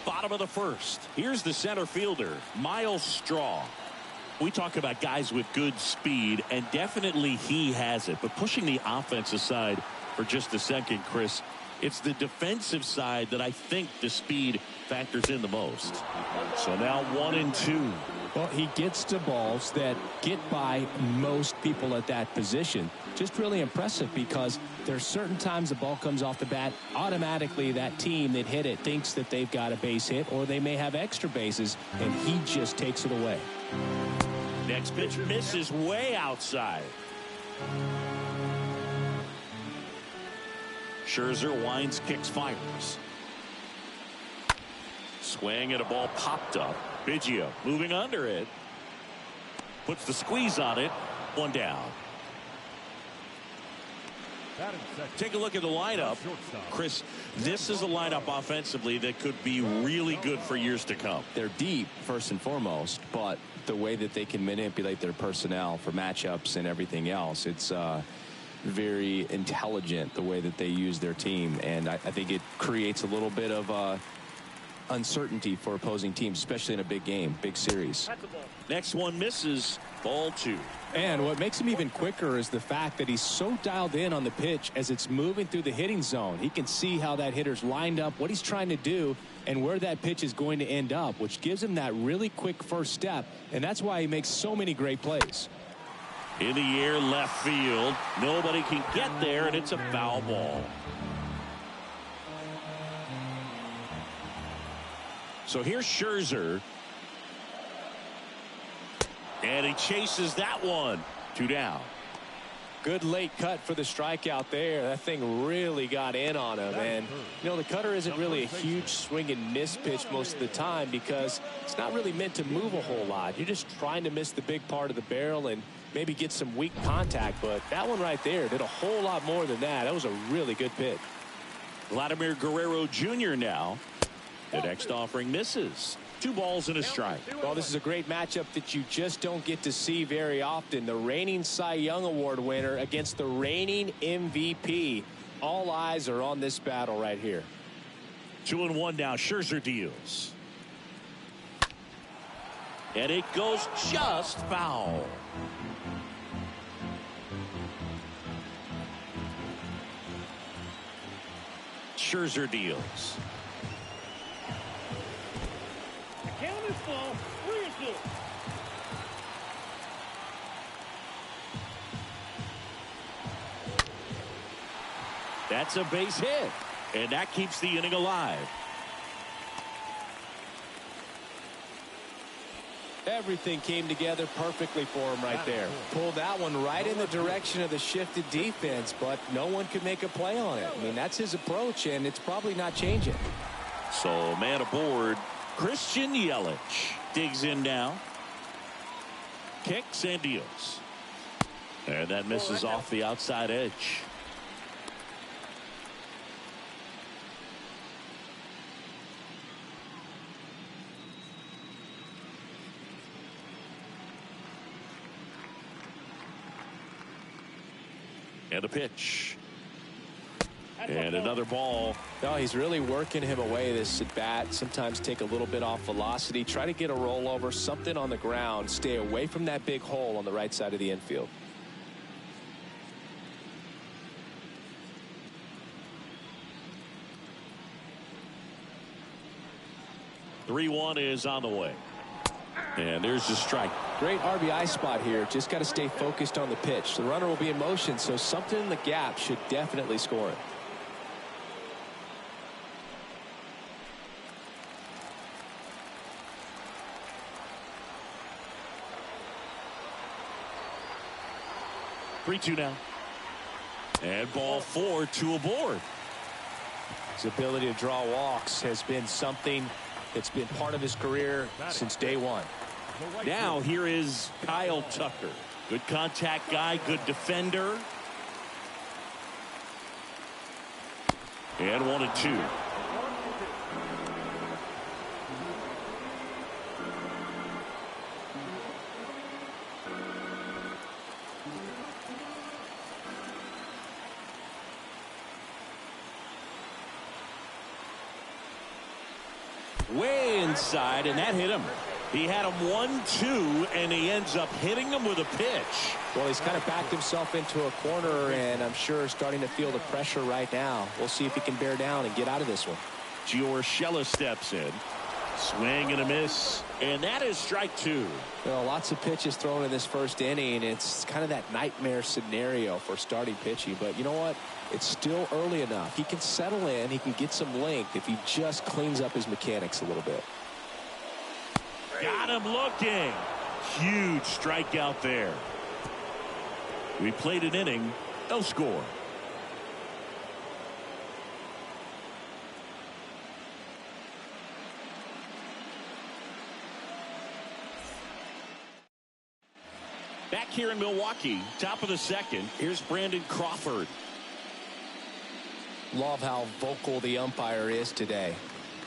S1: Bottom of the first. Here's the center fielder, Miles Straw. We talk about guys with good speed, and definitely he has it. But pushing the offense aside for just a second, Chris, It's the defensive side that I think the speed factors in the most. So now 1-2.
S3: Well, he gets to balls that get by most people at that position. Just really impressive because there's certain times the ball comes off the bat, automatically that team that hit it thinks that they've got a base hit or they may have extra bases, and he just takes it away.
S1: Next pitch misses way outside. Scherzer winds, kicks, fires. Swing and a ball popped up. Biggio moving under it. Puts the squeeze on it. One down. Take a look at the lineup. Chris, this is a lineup offensively that could be really good for years to come.
S2: They're deep, first and foremost, but the way that they can manipulate their personnel for matchups and everything else, it's very intelligent the way that they use their team. And I think it creates a little bit of uncertainty for opposing teams, especially in a big game, big series.
S1: Next one misses. Ball 2.
S3: And what makes him even quicker is the fact that he's so dialed in on the pitch as it's moving through the hitting zone. He can see how that hitter's lined up, what he's trying to do, and where that pitch is going to end up, which gives him that really quick first step, and that's why he makes so many great plays.
S1: In the air, left field. Nobody can get there, and it's a foul ball. So here's Scherzer. And he chases that one. 2 down.
S3: Good late cut for the strikeout there. That thing really got in on him. And, you know, the cutter isn't really a huge swing and miss pitch most of the time because it's not really meant to move a whole lot. You're just trying to miss the big part of the barrel and maybe get some weak contact. But that one right there did a whole lot more than that. That was a really good pitch.
S1: Vladimir Guerrero Jr. now. The next offering misses. 2 balls and a strike.
S3: Well, this is a great matchup that you just don't get to see very often. The reigning Cy Young Award winner against the reigning MVP. All eyes are on this battle right here.
S1: 2-1 now. Scherzer deals. And it goes just foul. Scherzer deals. That's a base hit, and that keeps the inning alive.
S3: Everything came together perfectly for him right there. Pulled that one right in the direction of the shifted defense, but no one could make a play on it. I mean, that's his approach, and it's probably not changing.
S1: So, man aboard, Christian Yelich digs in now. Kicks and deals. And that misses off the outside edge. And a pitch. And another ball.
S3: No, he's really working him away this at bat. Sometimes take a little bit off velocity. Try to get a rollover, something on the ground. Stay away from that big hole on the right side of the infield.
S1: (3-1) is on the way. And there's the strike.
S3: Great RBI spot here. Just got to stay focused on the pitch. The runner will be in motion, so something in the gap should definitely score it.
S1: (3-2) now. And ball 4, 2 aboard.
S3: His ability to draw walks has been something that's been part of his career since day one.
S1: Now here is Kyle Tucker. Good contact guy, good defender. And 1-2. Way inside, and that hit him. He had him 1-2, and he ends up hitting him with a pitch.
S3: Well, he's kind of backed himself into a corner, and I'm sure starting to feel the pressure right now. We'll see if he can bear down and get out of this one.
S1: Giorgella steps in. Swing and a miss, and that is strike two.
S3: Well, lots of pitches thrown in this first inning. It's kind of that nightmare scenario for starting pitching, but you know what? It's still early enough. He can settle in. He can get some length if he just cleans up his mechanics a little bit.
S1: Got him looking. Huge strikeout there. We played an inning, no score. Back here in Milwaukee, top of the second, here's Brandon Crawford.
S3: Love how vocal the umpire is today.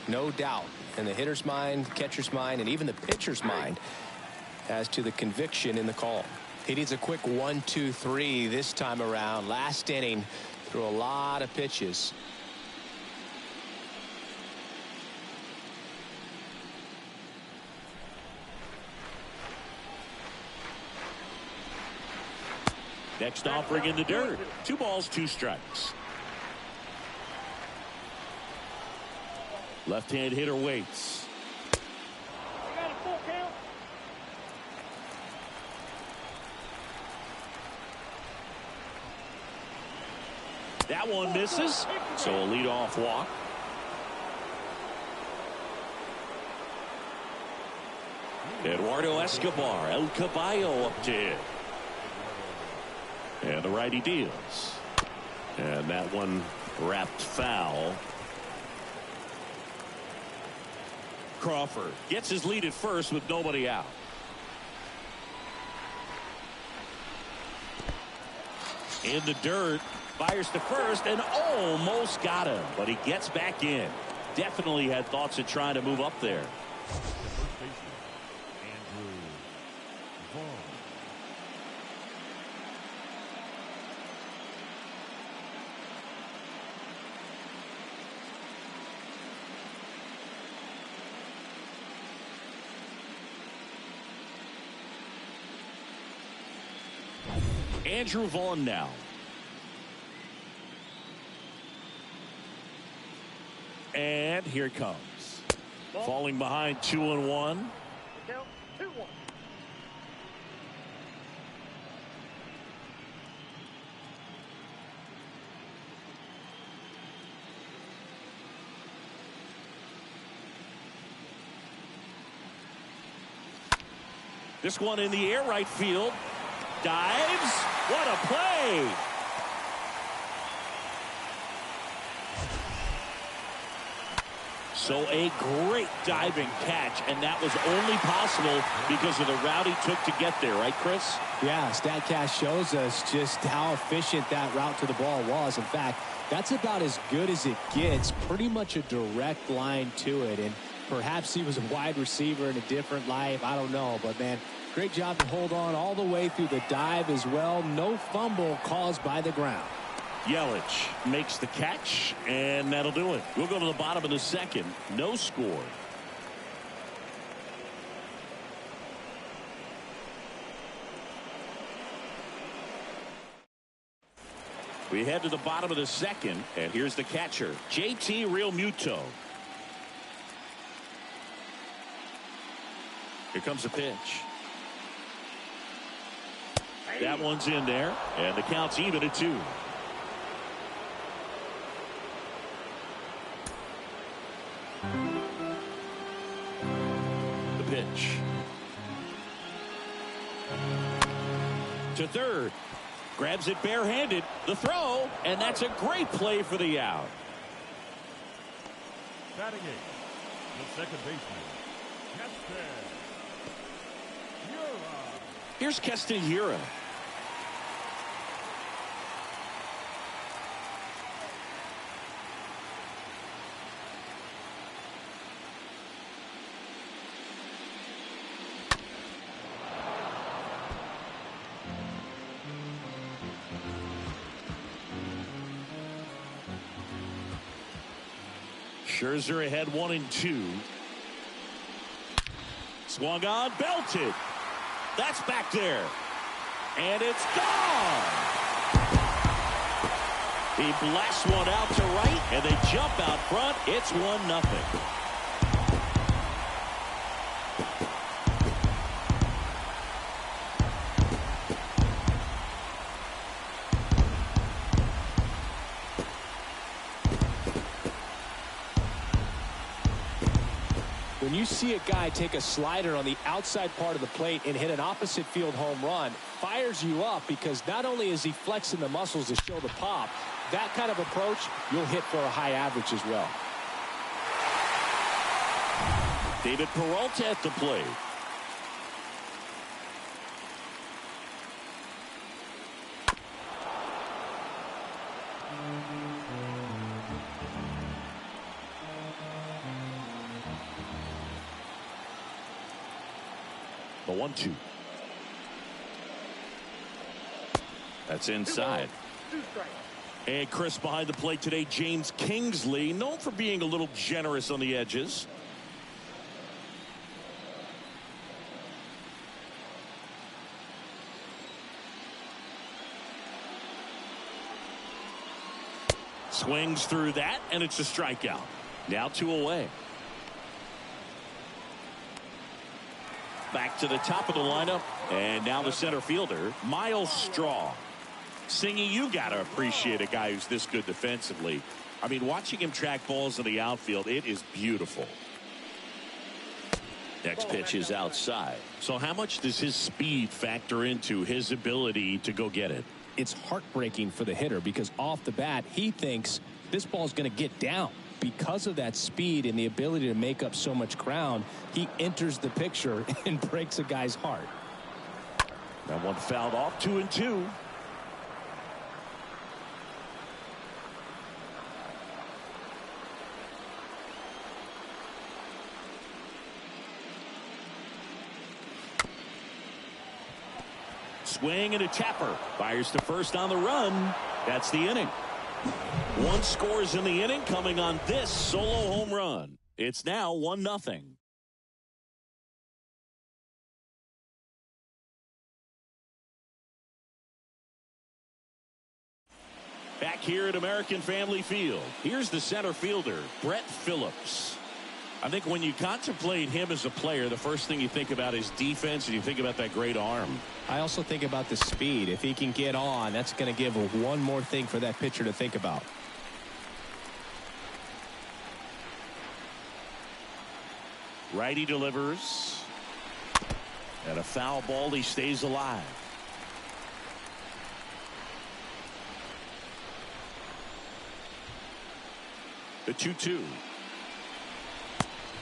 S3: No doubt in the hitter's mind, catcher's mind, and even the pitcher's mind as to the conviction in the call. He needs a quick 1-2-3 this time around. Last inning, threw a lot of pitches.
S1: Next offering in the dirt. 2 balls, 2 strikes. Left-hand hitter waits.
S6: Got a full count.
S1: That one misses, so a leadoff walk. Eduardo Escobar, El Caballo up to hit. And the righty deals. And that one wrapped foul. Crawford gets his lead at first with nobody out. In the dirt, fires to first and almost got him, but he gets back in. Definitely had thoughts of trying to move up there. Andrew Vaughn now. And here it comes. Falling behind 2-1.
S6: Count 2-1.
S1: This one in the air, right field. Dives. What a play. So a great diving catch, and that was only possible because of the route he took to get there, right, Chris?
S2: Yeah, StatCast shows us just how efficient that route to the ball was. In fact, that's about as good as it gets. Pretty much a direct line to it, and perhaps he was a wide receiver in a different life. I don't know, but man, great job to hold on all the way through the dive as well. No fumble caused by the ground.
S1: Yelich makes the catch, and that'll do it. We'll go to the bottom of the second. No score. We head to the bottom of the second, and here's the catcher, JT Realmuto. Here comes the pitch. That one's in there, and the count's even at 2. The pitch. To third. Grabs it barehanded. The throw, and that's a great play for the out.
S4: Batting eighth, the second baseman,
S1: Here's Keston Hiura. Scherzer ahead 1-2. Swung on, belted. That's back there. And it's gone. He blasts one out to right, and they jump out front. It's 1-0.
S3: When you see a guy take a slider on the outside part of the plate and hit an opposite field home run, fires you up because not only is he flexing the muscles to show the pop, that kind of approach, you'll hit for a high average as well.
S1: David Peralta at the plate. The 1-2. That's inside. And Chris behind the plate today, James Kingsley, known for being a little generous on the edges. Swings through that, and it's a strikeout. Now 2 away. Back to the top of the lineup, and now the center fielder, Miles Straw. Singy, you got to appreciate a guy who's this good defensively. I mean, watching him track balls in the outfield, it is beautiful. Next pitch is outside. So how much does his speed factor into his ability to go get it?
S3: It's heartbreaking for the hitter because off the bat, he thinks this ball's going to get down. Because of that speed and the ability to make up so much ground, he enters the picture and breaks a guy's heart.
S1: That one fouled off, 2-2. Swing and a tapper. Fires to first on the run. That's the inning. 1 scores in the inning coming on this solo home run. It's now 1-0. Back here at American Family Field, here's the center fielder, Brett Phillips. I think when you contemplate him as a player, the first thing you think about is defense, and you think about that great arm.
S3: I also think about the speed. If he can get on, that's going to give one more thing for that pitcher to think about.
S1: Righty delivers. And a foul ball, he stays alive. The 2-2.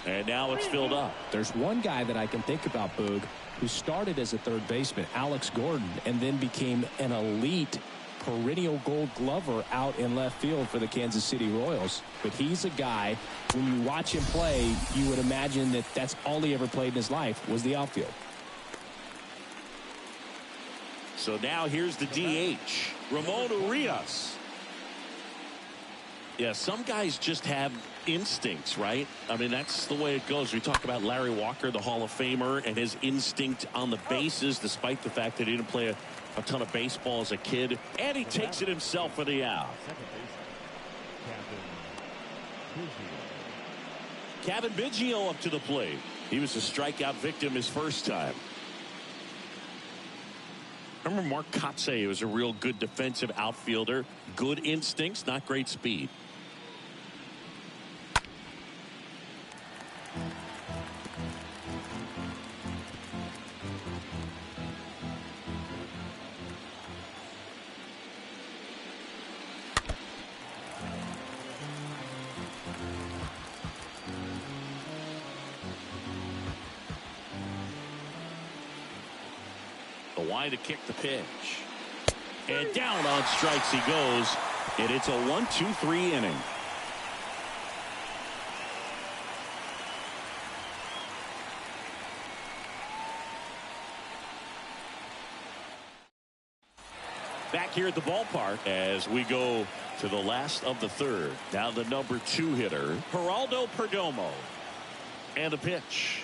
S1: And now it's filled up.
S3: There's one guy that I can think about, Boog, who started as a third baseman, Alex Gordon, and then became an elite perennial Gold Glover out in left field for the Kansas City Royals. But he's a guy, when you watch him play, you would imagine that that's all he ever played in his life was the outfield.
S1: So now here's the DH, Ramon Urias. Yeah, some guys just have instincts, right? I mean, that's the way it goes. We talk about Larry Walker, the Hall of Famer, and his instinct on the bases, despite the fact that he didn't play a ton of baseball as a kid. And he takes it himself for the out. Kevin Biggio up to the plate. He was a strikeout victim his first time. I remember Mark Kotsay was a real good defensive outfielder. Good instincts, not great speed. The wide to kick the pitch. And down on strikes he goes. And it's a 1-2-3 inning. Back here at the ballpark as we go to the last of the third. Now the number 2 hitter, Geraldo Perdomo. And the pitch.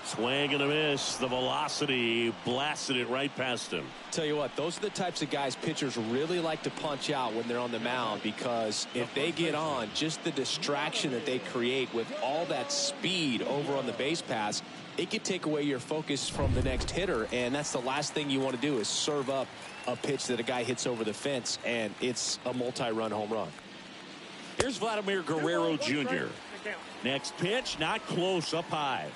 S1: Swing and a miss. The velocity blasted it right past him.
S3: Tell you what, those are the types of guys pitchers really like to punch out when they're on the mound, because if they get on, just the distraction that they create with all that speed over on the base pass, it could take away your focus from the next hitter, and that's the last thing you want to do is serve up a pitch that a guy hits over the fence, and it's a multi-run home run.
S1: Here's Vladimir Guerrero Jr. Next pitch, not close, up high.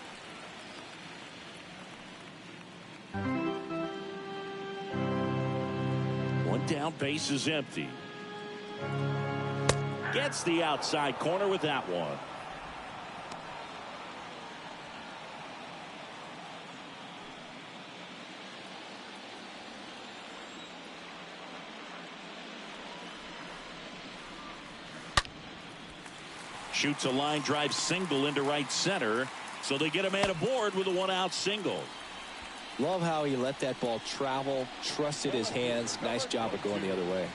S1: One down, base is empty. Gets the outside corner with that one. Shoots a line drive single into right center, so they get a man aboard with a one-out single.
S2: Love how he let that ball travel, trusted his hands. Nice job of going the other way.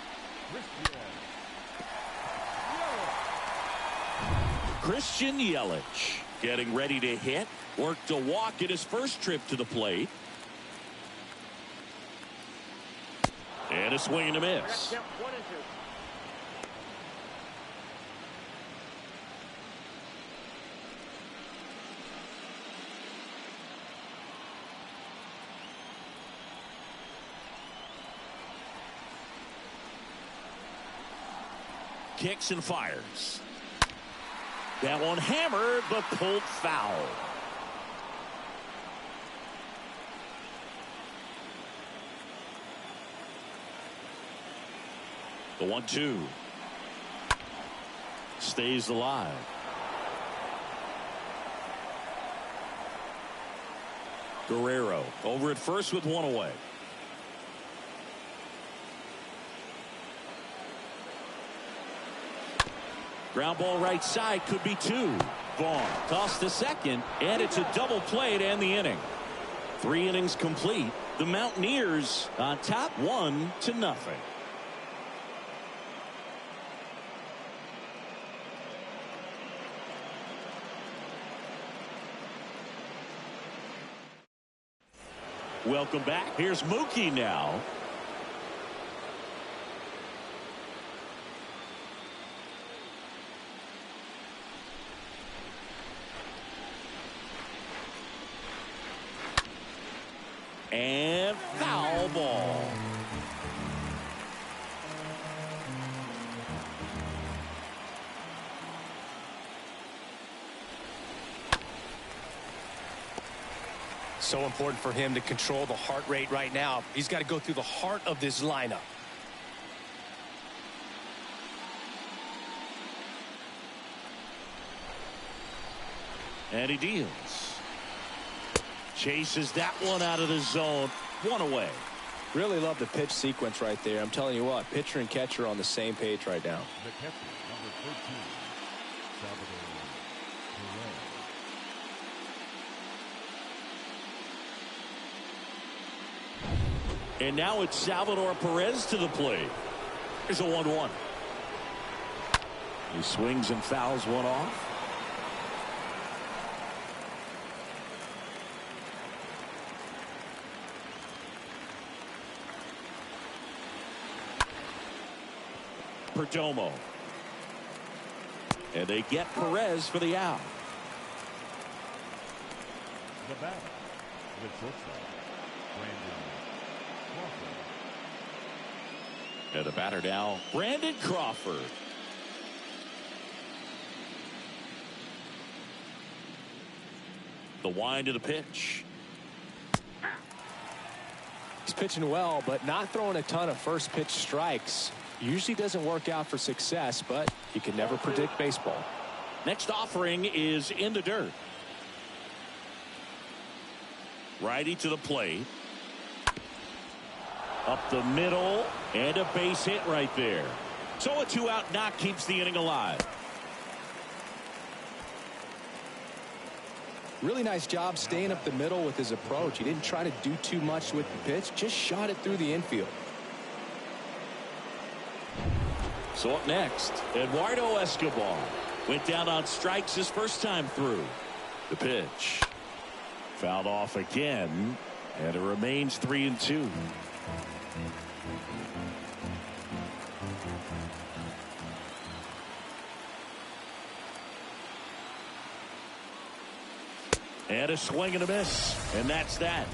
S1: Christian Yelich getting ready to hit. Worked a walk at his first trip to the plate. And a swing and a miss. Kicks and fires. That one hammered, but pulled foul. The 1-2 stays alive. Guerrero over at first with one away. Ground ball right side, could be two. Vaughn tossed to second, and it's a double play to end the inning. 3 innings complete. The Mountaineers on top 1-0. Welcome back. Here's Mookie now. And foul ball.
S3: So important for him to control the heart rate right now. He's got to go through the heart of this lineup.
S1: And he deals. Chases that one out of the zone. One away.
S2: Really love the pitch sequence right there. I'm telling you what, pitcher and catcher are on the same page right now.
S4: The catcher, number 13, Salvador Perez.
S1: And now it's Salvador Perez to the plate. Here's a 1-1. He swings and fouls one off. Perdomo. And they get Perez for the out.
S4: The batter, the shortstop, Brandon Crawford.
S1: And the batter now, Brandon Crawford. The wind of the pitch.
S2: He's pitching well, but not throwing a ton of first pitch strikes. Usually doesn't work out for success, but you can never predict baseball.
S1: Next offering is in the dirt. Righty to the plate. Up the middle, and a base hit right there. So a 2-out knock keeps the inning alive.
S2: Really nice job staying up the middle with his approach. He didn't try to do too much with the pitch, just shot it through the infield.
S1: So up next, Eduardo Escobar went down on strikes his first time through. The pitch. Fouled off again, and it remains 3-2. And a swing and a miss, and that's that.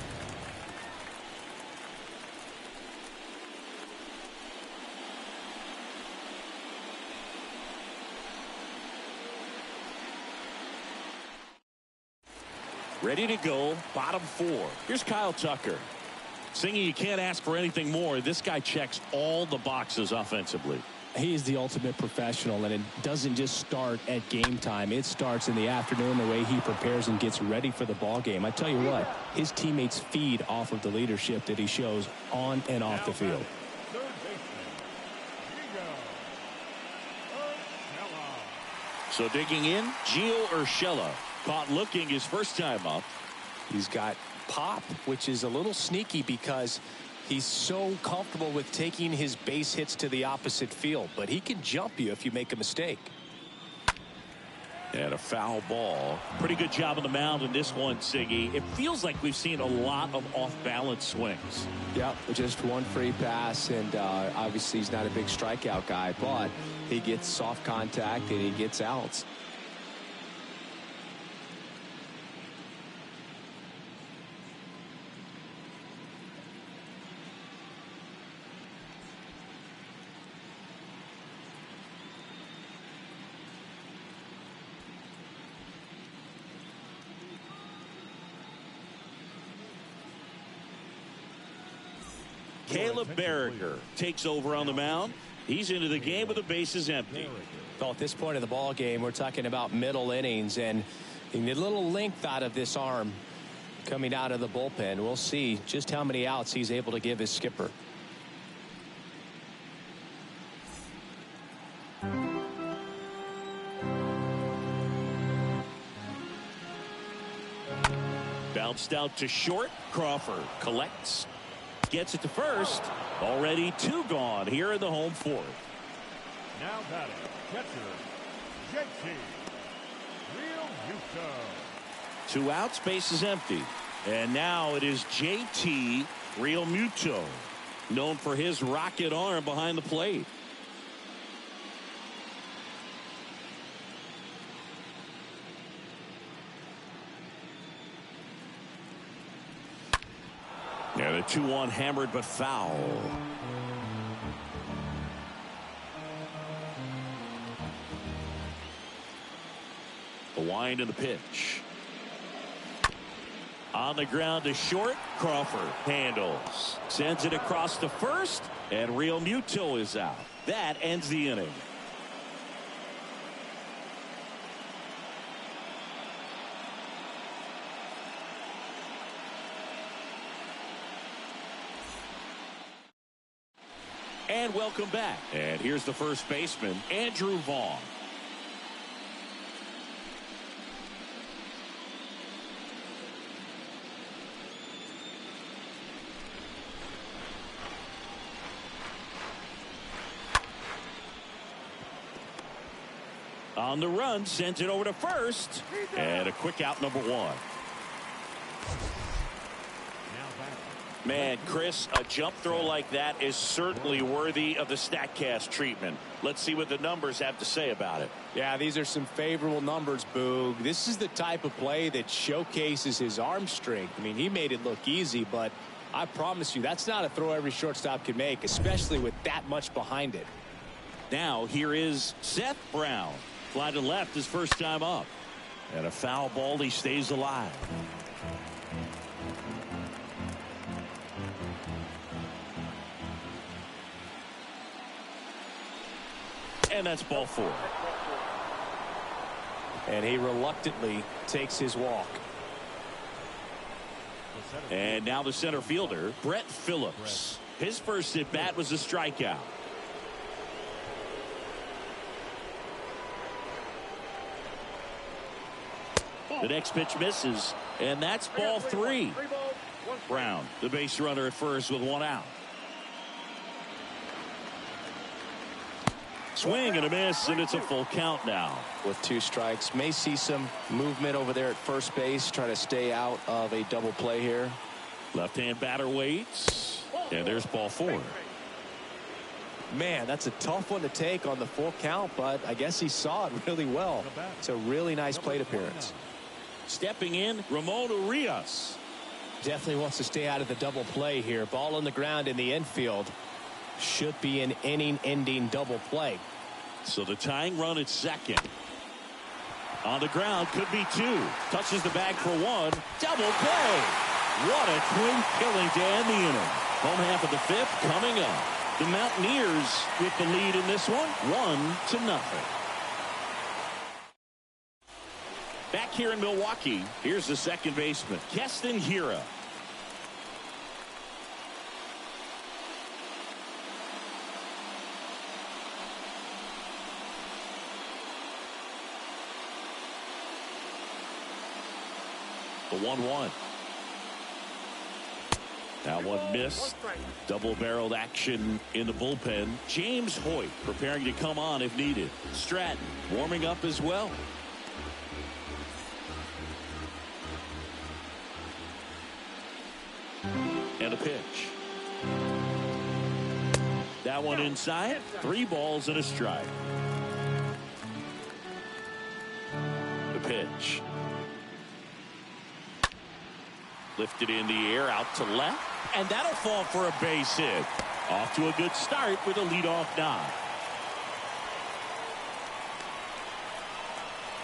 S1: Ready to go, bottom 4. Here's Kyle Tucker. Singy, you can't ask for anything more. This guy checks all the boxes offensively.
S2: He is the ultimate professional, and it doesn't just start at game time. It starts in the afternoon, the way he prepares and gets ready for the ball game. I tell you what, his teammates feed off of the leadership that he shows on and off the field.
S4: Third baseman, Urshela.
S1: So digging in, Gio Urshela. Caught looking his first time up.
S3: He's got pop, which is a little sneaky because he's so comfortable with taking his base hits to the opposite field, but he can jump you if you make a mistake.
S1: And a foul ball. Pretty good job on the mound in this one, Siggy. It feels like we've seen a lot of off-balance swings.
S2: Yep, just one free pass, and obviously he's not a big strikeout guy, but he gets soft contact and he gets outs.
S1: Caleb Berriger takes over on the mound. He's into the game with the bases empty.
S3: Well, at this point of the ball game, we're talking about middle innings, and you need a little length out of this arm coming out of the bullpen. We'll see just how many outs he's able to give his skipper.
S1: Bounced out to short. Crawford collects. Gets it to first. Already 2 gone here in the home 4th.
S4: Now batting, catcher, JT Realmuto.
S1: 2 outs, base is empty. And now it is JT Realmuto, known for his rocket arm behind the plate. Yeah, the 2-1 hammered but foul. The wind and the pitch. On the ground to short. Crawford handles. Sends it across to first. And Realmuto is out. That ends the inning. And welcome back. And here's the first baseman, Andrew Vaughn. On the run, sends it over to first. And a quick out, number 1. Man, Chris, a jump throw like that is certainly worthy of the StatCast treatment. Let's see what the numbers have to say about it.
S3: Yeah, these are some favorable numbers, Boog. This is the type of play that showcases his arm strength. I mean, he made it look easy, but I promise you, that's not a throw every shortstop can make, especially with that much behind it.
S1: Now, here is Seth Brown. Fly to left his first time up. And a foul ball, he stays alive. And that's ball 4.
S3: And he reluctantly takes his walk.
S1: And now the center fielder, Brett Phillips. His first at bat was a strikeout. The next pitch misses, and that's ball 3. Brown, the base runner at first with 1 out. Swing and a miss, and it's a full count now.
S3: With 2 strikes, may see some movement over there at first base, trying to stay out of a double play here.
S1: Left-hand batter waits, and there's ball 4.
S2: Man, that's a tough one to take on the full count, but I guess he saw it really well. It's a really nice plate appearance.
S1: Stepping in, Ramon Urias.
S3: Definitely wants to stay out of the double play here. Ball on the ground in the infield. Should be an inning-ending double play.
S1: So the tying run at second. On the ground, could be 2. Touches the bag for 1. Double play. What a twin killing to end the inning. Home half of the 5th coming up. The Mountaineers with the lead in this one, 1-0. Back here in Milwaukee, here's the second baseman, Keston Hiura. The 1-1. That one missed. Double-barreled action in the bullpen. James Hoyt preparing to come on if needed. Stratton warming up as well. And a pitch. That one inside. 3 balls and a strike. The pitch. Lifted in the air out to left. And that'll fall for a base hit. Off to a good start with a leadoff knock.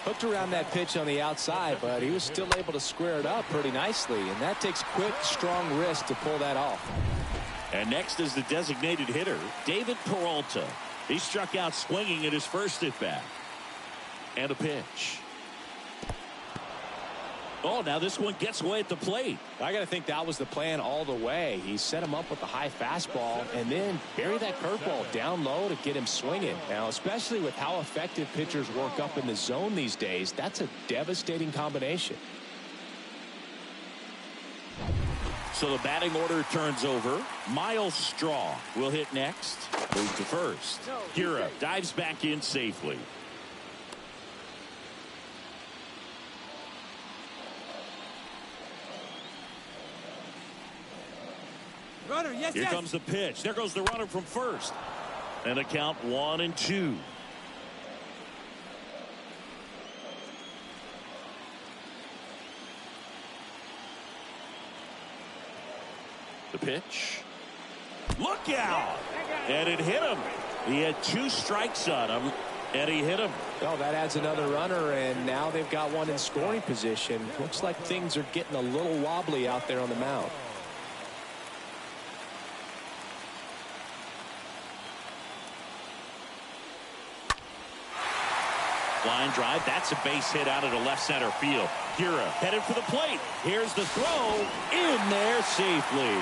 S2: Hooked around that pitch on the outside, but he was still able to square it up pretty nicely. And that takes quick, strong wrist to pull that off.
S1: And next is the designated hitter, David Peralta. He struck out swinging at his first at bat. And a pitch. Oh, now this one gets away at the plate.
S2: I got to think that was the plan all the way. He set him up with the high fastball and then bury that curveball down low to get him swinging. Now, especially with how effective pitchers work up in the zone these days, that's a devastating combination.
S1: So the batting order turns over. Miles Straw will hit next. Move to first. Hiura dives back in safely.
S6: Runner, yes,
S1: Here comes the pitch. There goes the runner from first. And the count 1-2. The pitch. Look out! And it hit him. He had 2 strikes on him, and he hit him.
S2: Well, that adds another runner, and now they've got one in scoring position. Looks like things are getting a little wobbly out there on the mound.
S1: Line drive. That's a base hit out of the left center field. Hiura headed for the plate. Here's the throw. In there safely.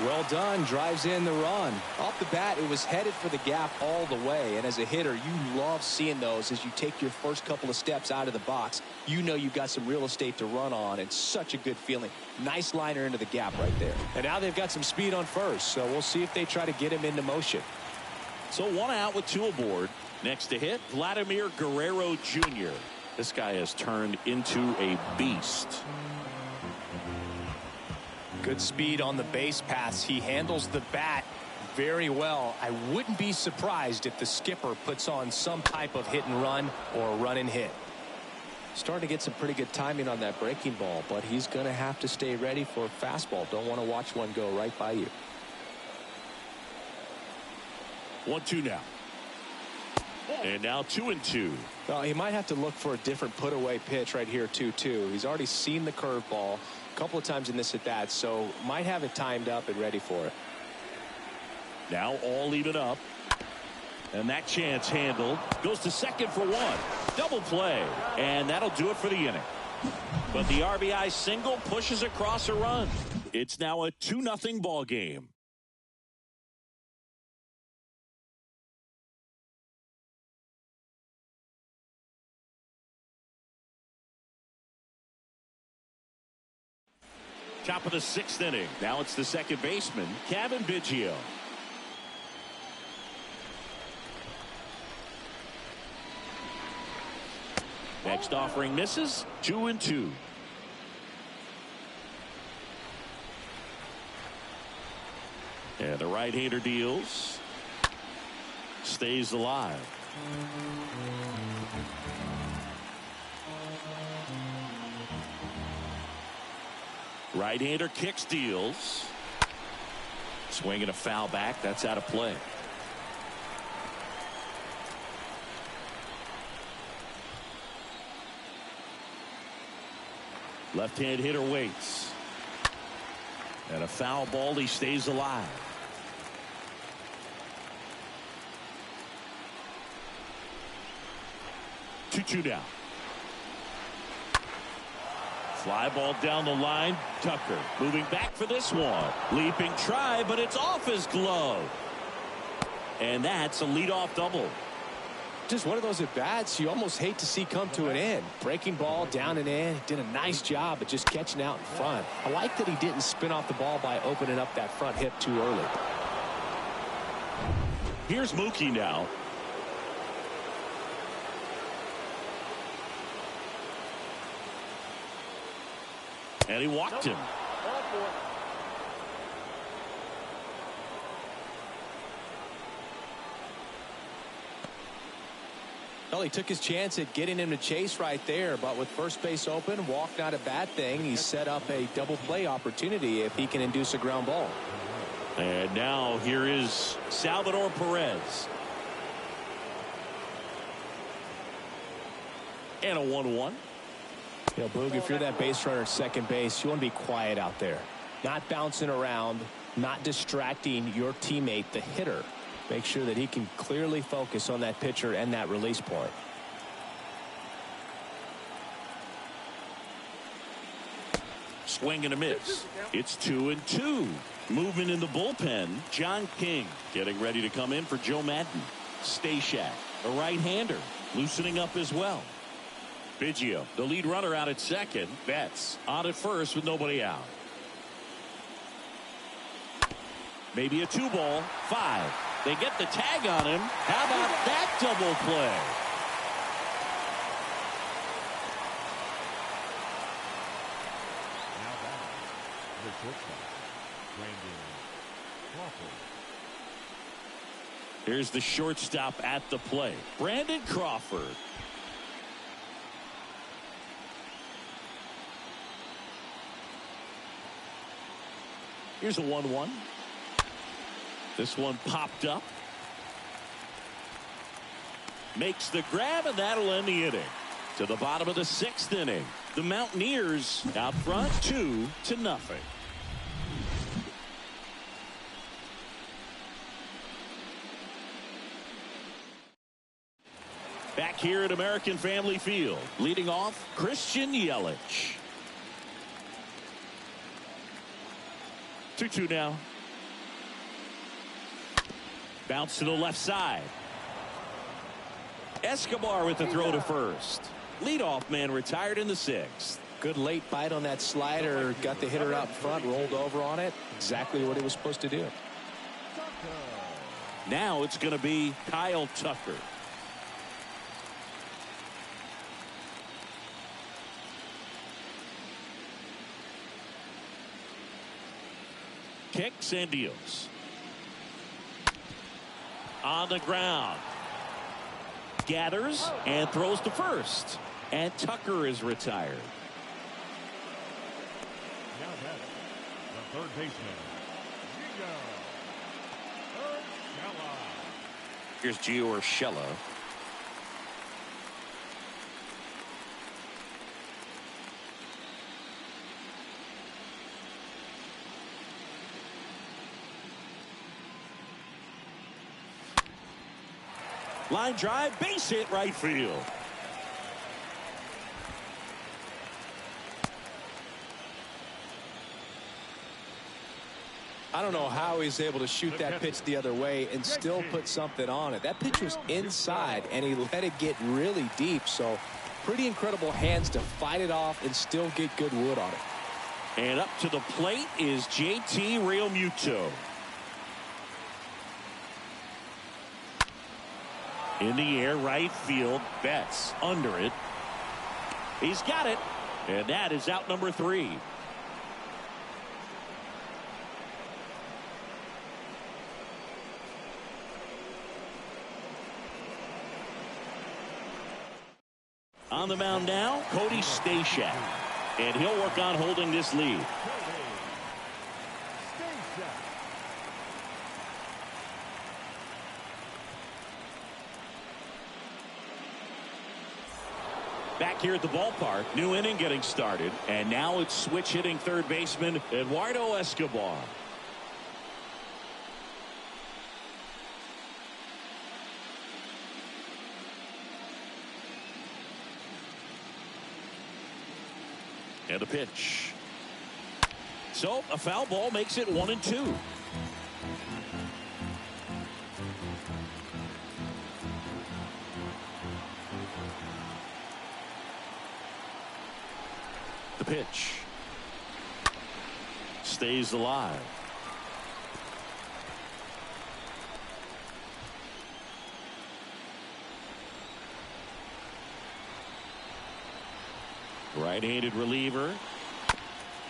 S2: Well done. Drives in the run. Off the bat, it was headed for the gap all the way. And as a hitter, you love seeing those as you take your first couple of steps out of the box. You know you've got some real estate to run on. And such a good feeling. Nice liner into the gap right there. And now they've got some speed on first. So we'll see if they try to get him into motion.
S1: So 1 out with 2 aboard. Next to hit, Vladimir Guerrero Jr. This guy has turned into a beast.
S3: Good speed on the base pass. He handles the bat very well. I wouldn't be surprised if the skipper puts on some type of hit and run or run and hit.
S2: Starting to get some pretty good timing on that breaking ball, but he's going to have to stay ready for a fastball. Don't want to watch one go right by you.
S1: 1-2 now. And now 2-2.
S2: Well, he might have to look for a different put away pitch right here 2-2. He's already seen the curveball a couple of times in this at bat, so might have it timed up and ready for it.
S1: Now all even up. And that chance handled. Goes to second for 1. Double play. And that'll do it for the inning. But the RBI single pushes across a run. It's now a 2-0 ball game. Top of the 6th inning. Now it's the second baseman, Kevin Biggio. Next offering misses. 2-2. And the right-hander deals. Stays alive. Right-hander kicks, deals. Swinging a foul back. That's out of play. Left-hand hitter waits. And a foul ball. He stays alive. 2-2 now. Fly ball down the line. Tucker moving back for this one. Leaping try, but it's off his glove. And that's a leadoff double.
S3: Just one of those at-bats you almost hate to see come to an end. Breaking ball down and in. He did a nice job of just catching out in front. I like that he didn't spin off the ball by opening up that front hip too early.
S1: Here's Mookie now. And he walked him.
S3: Well, he took his chance at getting him to chase right there, but with first base open, walk not a bad thing. He set up a double play opportunity if he can induce a ground ball.
S1: And now here is Salvador Perez. And a 1-1.
S3: You know, Boog, if you're that base runner at second base, you want to be quiet out there. Not bouncing around, not distracting your teammate, the hitter. Make sure that he can clearly focus on that pitcher and that release point.
S1: Swing and a miss. It's 2-2. Moving in the bullpen. John King getting ready to come in for Joe Madden. Stashak, a right-hander, loosening up as well. Biggio, the lead runner, out at second. Betts on at first with nobody out. Maybe a 2-ball. 5. They get the tag on him. How about that double play?
S4: Now back, the shortstop, Brandon Crawford.
S1: Here's the shortstop at the plate, Brandon Crawford. Here's a 1-1. This one popped up. Makes the grab, and that'll end the inning. To the bottom of the 6th inning. The Mountaineers out front 2-0. Back here at American Family Field, leading off Christian Yelich. 2-2 now. Bounce to the left side. Escobar with the throw to first. Leadoff man retired in the 6th.
S3: Good late bite on that slider. Got the hitter out in front, rolled over on it. Exactly what he was supposed to do.
S1: Now it's going to be Kyle Tucker. Kicks and deals. On the ground. Gathers and throws to first. And Tucker is retired.
S4: Now batting, the third baseman, Gio Urshela.
S1: Here's Gio Urshela. Line drive, base hit, right field.
S3: I don't know how he's able to shoot that pitch the other way and still put something on it. That pitch was inside, and he let it get really deep. So pretty incredible hands to fight it off and still get good wood on it.
S1: And up to the plate is JT Realmuto. In the air, right field. Betts under it. He's got it. And that is out number 3. On the mound now, Cody Stashak. And he'll work on holding this lead. Back here at the ballpark, new inning getting started. And now it's switch hitting third baseman Eduardo Escobar. And a pitch. So a foul ball makes it 1-2. The pitch stays alive. Right-handed reliever.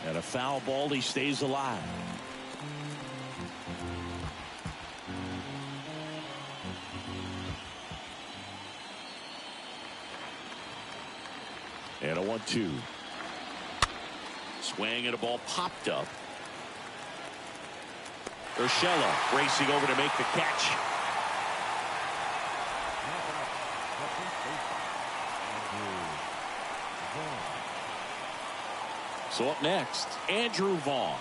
S1: And a foul ball. He stays alive. And a 1-2. Swing and a ball popped up. Urshela racing over to make the catch. So up next, Andrew Vaughn.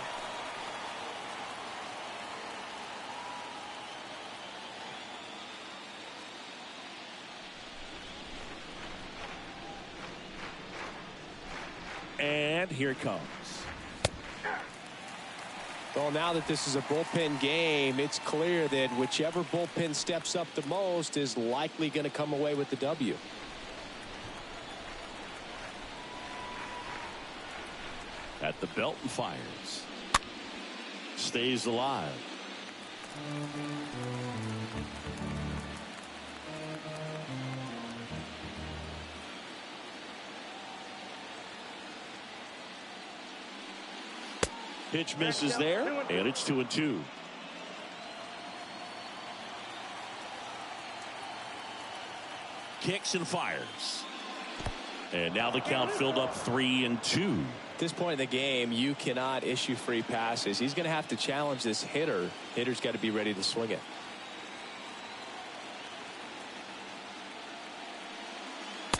S1: And here it comes.
S3: Well, now that this is a bullpen game, it's clear that whichever bullpen steps up the most is likely going to come away with the W.
S1: At the belt and fires. Stays alive. Pitch misses there, and it's 2-2. Kicks and fires. And now the count filled up 3-2.
S3: At this point in the game, you cannot issue free passes. He's going to have to challenge this hitter. Hitter's got to be ready to swing it.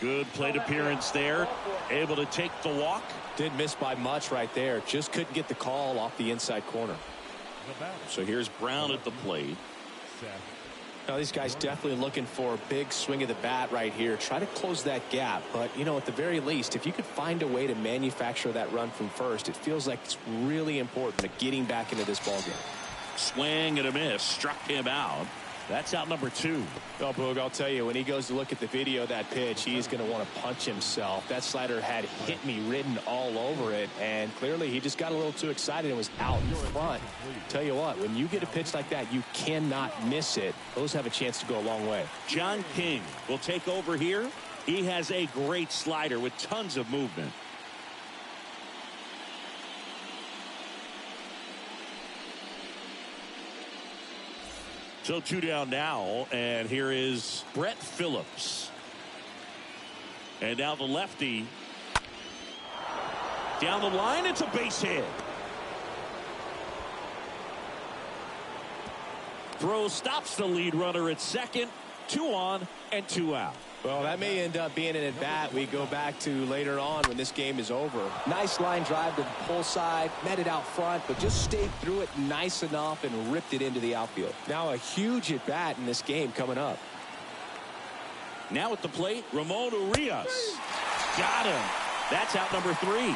S1: Good plate appearance there. Able to take the walk.
S3: Didn't miss by much right there. Just couldn't get the call off the inside corner.
S1: So here's Brown at the plate.
S3: Now these guys definitely looking for a big swing of the bat right here. Try to close that gap. But, you know, at the very least, if you could find a way to manufacture that run from first, it feels like it's really important to getting back into this ballgame.
S1: Swing and a miss. Struck him out. That's out number 2.
S3: Oh, Boog, I'll tell you, when he goes to look at the video of that pitch, he's going to want to punch himself. That slider had hit me written all over it, and clearly he just got a little too excited and was out in front. Tell you what, when you get a pitch like that, you cannot miss it. Those have a chance to go a long way.
S1: John King will take over here. He has a great slider with tons of movement. So 2 down now, and here is Brett Phillips. And now the lefty. Down the line, it's a base hit. Throw stops the lead runner at second. 2 on and 2 out.
S3: Well, that may end up being an at-bat we go back to later on when this game is over. Nice line drive to the pull side, met it out front, but just stayed through it nice enough and ripped it into the outfield. Now a huge at-bat in this game coming up.
S1: Now at the plate, Ramon Urias. Got him. That's out number 3.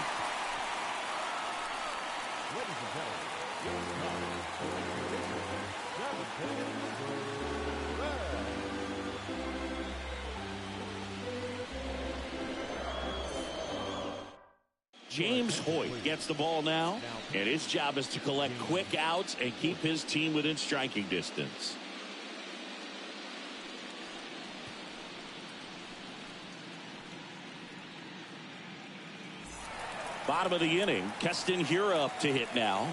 S1: James Hoyt gets the ball now, and his job is to collect quick outs and keep his team within striking distance. Bottom of the inning. Keston here up to hit now.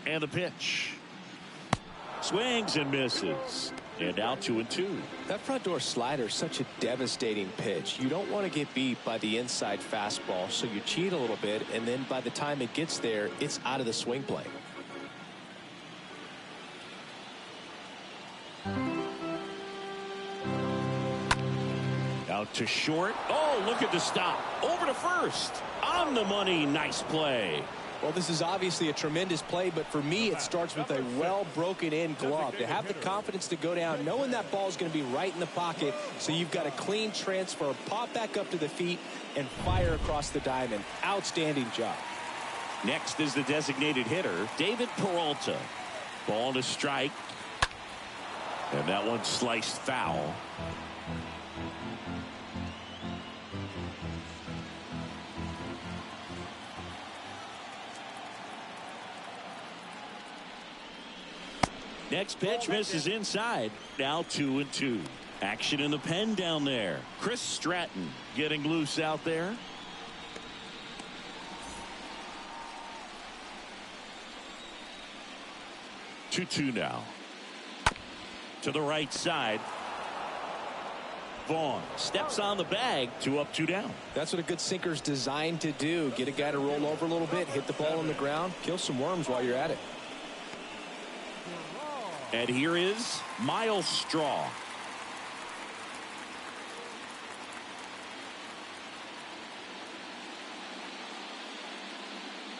S1: And the pitch. Swings and misses. And now 2-2.
S3: That front door slider is such a devastating pitch. You don't want to get beat by the inside fastball, so you cheat a little bit, and then by the time it gets there, it's out of the swing plane.
S1: Out to short. Oh, look at the stop. Over to first. On the money. Nice play.
S3: Well, this is obviously a tremendous play, but for me, it starts with a well broken in glove. To have the confidence to go down, knowing that ball is going to be right in the pocket, so you've got a clean transfer, pop back up to the feet, and fire across the diamond. Outstanding job.
S1: Next is the designated hitter, David Peralta. Ball to strike. And that one sliced foul. Next pitch misses inside. Now 2-2. Action in the pen down there. Chris Stratton getting loose out there. Two now. To the right side. Vaughn steps on the bag. 2 up, 2 down.
S3: That's what a good sinker's designed to do. Get a guy to roll over a little bit, hit the ball on the ground, kill some worms while you're at it.
S1: And here is Miles Straw.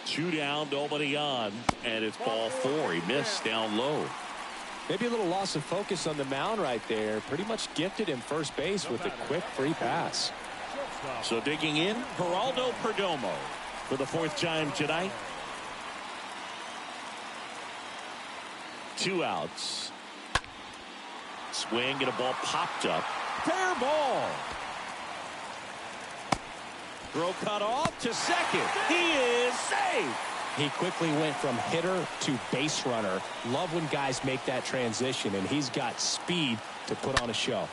S1: Two down, nobody on, and it's ball 4. He missed down low.
S3: Maybe a little loss of focus on the mound right there. Pretty much gifted him first base with a quick free pass.
S1: So digging in, Geraldo Perdomo for the 4th time tonight. 2 outs. Swing and a ball popped up. Fair ball. Throw cut off to second. He is safe.
S3: He quickly went from hitter to base runner. Love when guys make that transition, and he's got speed to put on a show.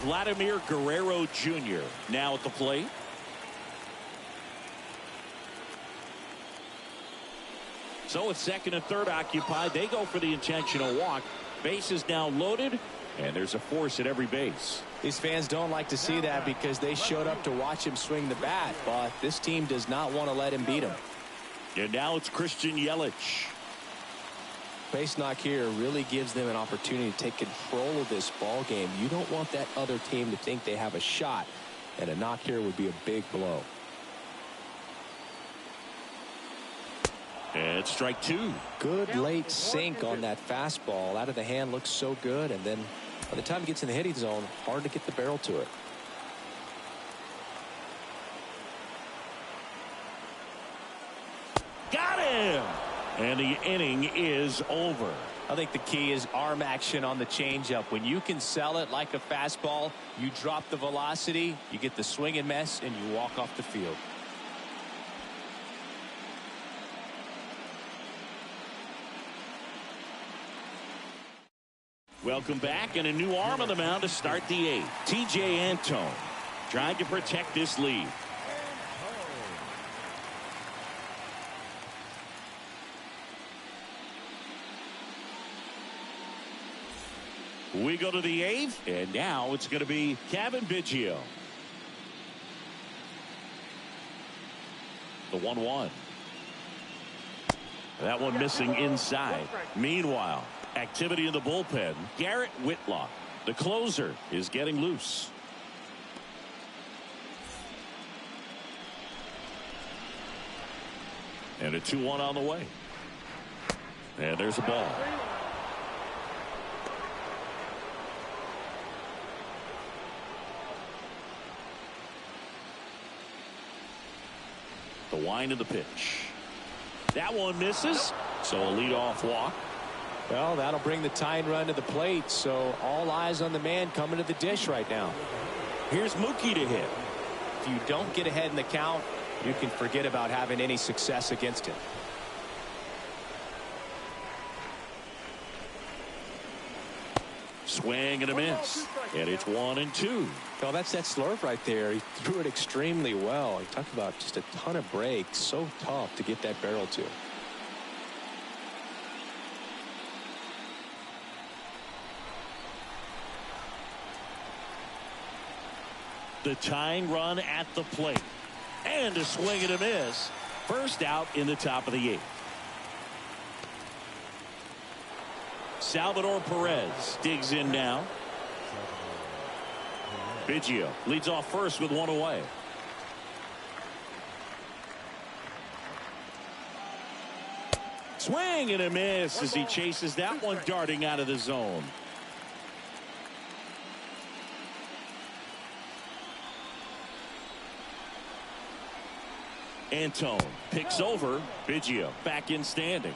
S1: Vladimir Guerrero Jr. now at the plate. So with second and third occupied, they go for the intentional walk. Base is now loaded, and there's a force at every base.
S3: These fans don't like to see that because they showed up to watch him swing the bat, but this team does not want to let him beat him.
S1: And now it's Christian Yelich.
S3: Base knock here really gives them an opportunity to take control of this ball game. You don't want that other team to think they have a shot, and a knock here would be a big blow.
S1: And strike 2.
S3: Good late sink on that fastball. Out of the hand, looks so good, and then by the time it gets in the hitting zone, hard to get the barrel to it.
S1: Got him! And the inning is over.
S3: I think the key is arm action on the changeup. When you can sell it like a fastball, you drop the velocity, you get the swing and miss, and you walk off the field.
S1: Welcome back, and a new arm on the mound to start the 8th. TJ Antone trying to protect this lead. We go to the 8th, and now it's going to be Kevin Biggio. The 1-1. That one missing inside. Meanwhile, activity in the bullpen. Garrett Whitlock, the closer, is getting loose. And a 2-1 on the way. And there's a ball. The wind of the pitch. That one misses. So a leadoff walk.
S3: Well, that'll bring the tying run to the plate. So all eyes on the man coming to the dish right now.
S1: Here's Mookie to hit.
S3: If you don't get ahead in the count, you can forget about having any success against him.
S1: Swing and a miss. And it's 1-2.
S3: Well, that's that slurve right there. He threw it extremely well. He talked about just a ton of breaks. So tough to get that barrel to.
S1: The tying run at the plate. And a swing and a miss. First out in the top of the 8th. Salvador Perez digs in now. Biggio leads off first with one away. Swing and a miss as he chases that one darting out of the zone. Antone picks over. Biggio back in standing.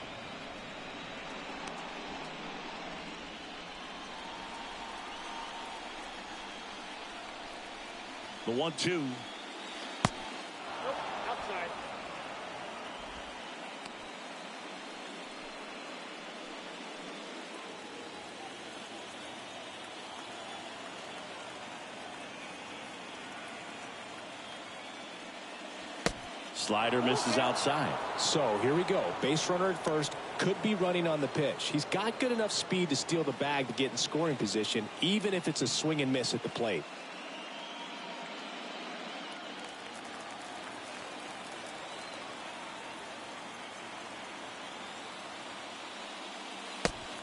S1: The 1-2.
S6: Outside.
S1: Slider misses outside.
S3: So here we go. Base runner at first. Could be running on the pitch. He's got good enough speed to steal the bag to get in scoring position, even if it's a swing and miss at the plate.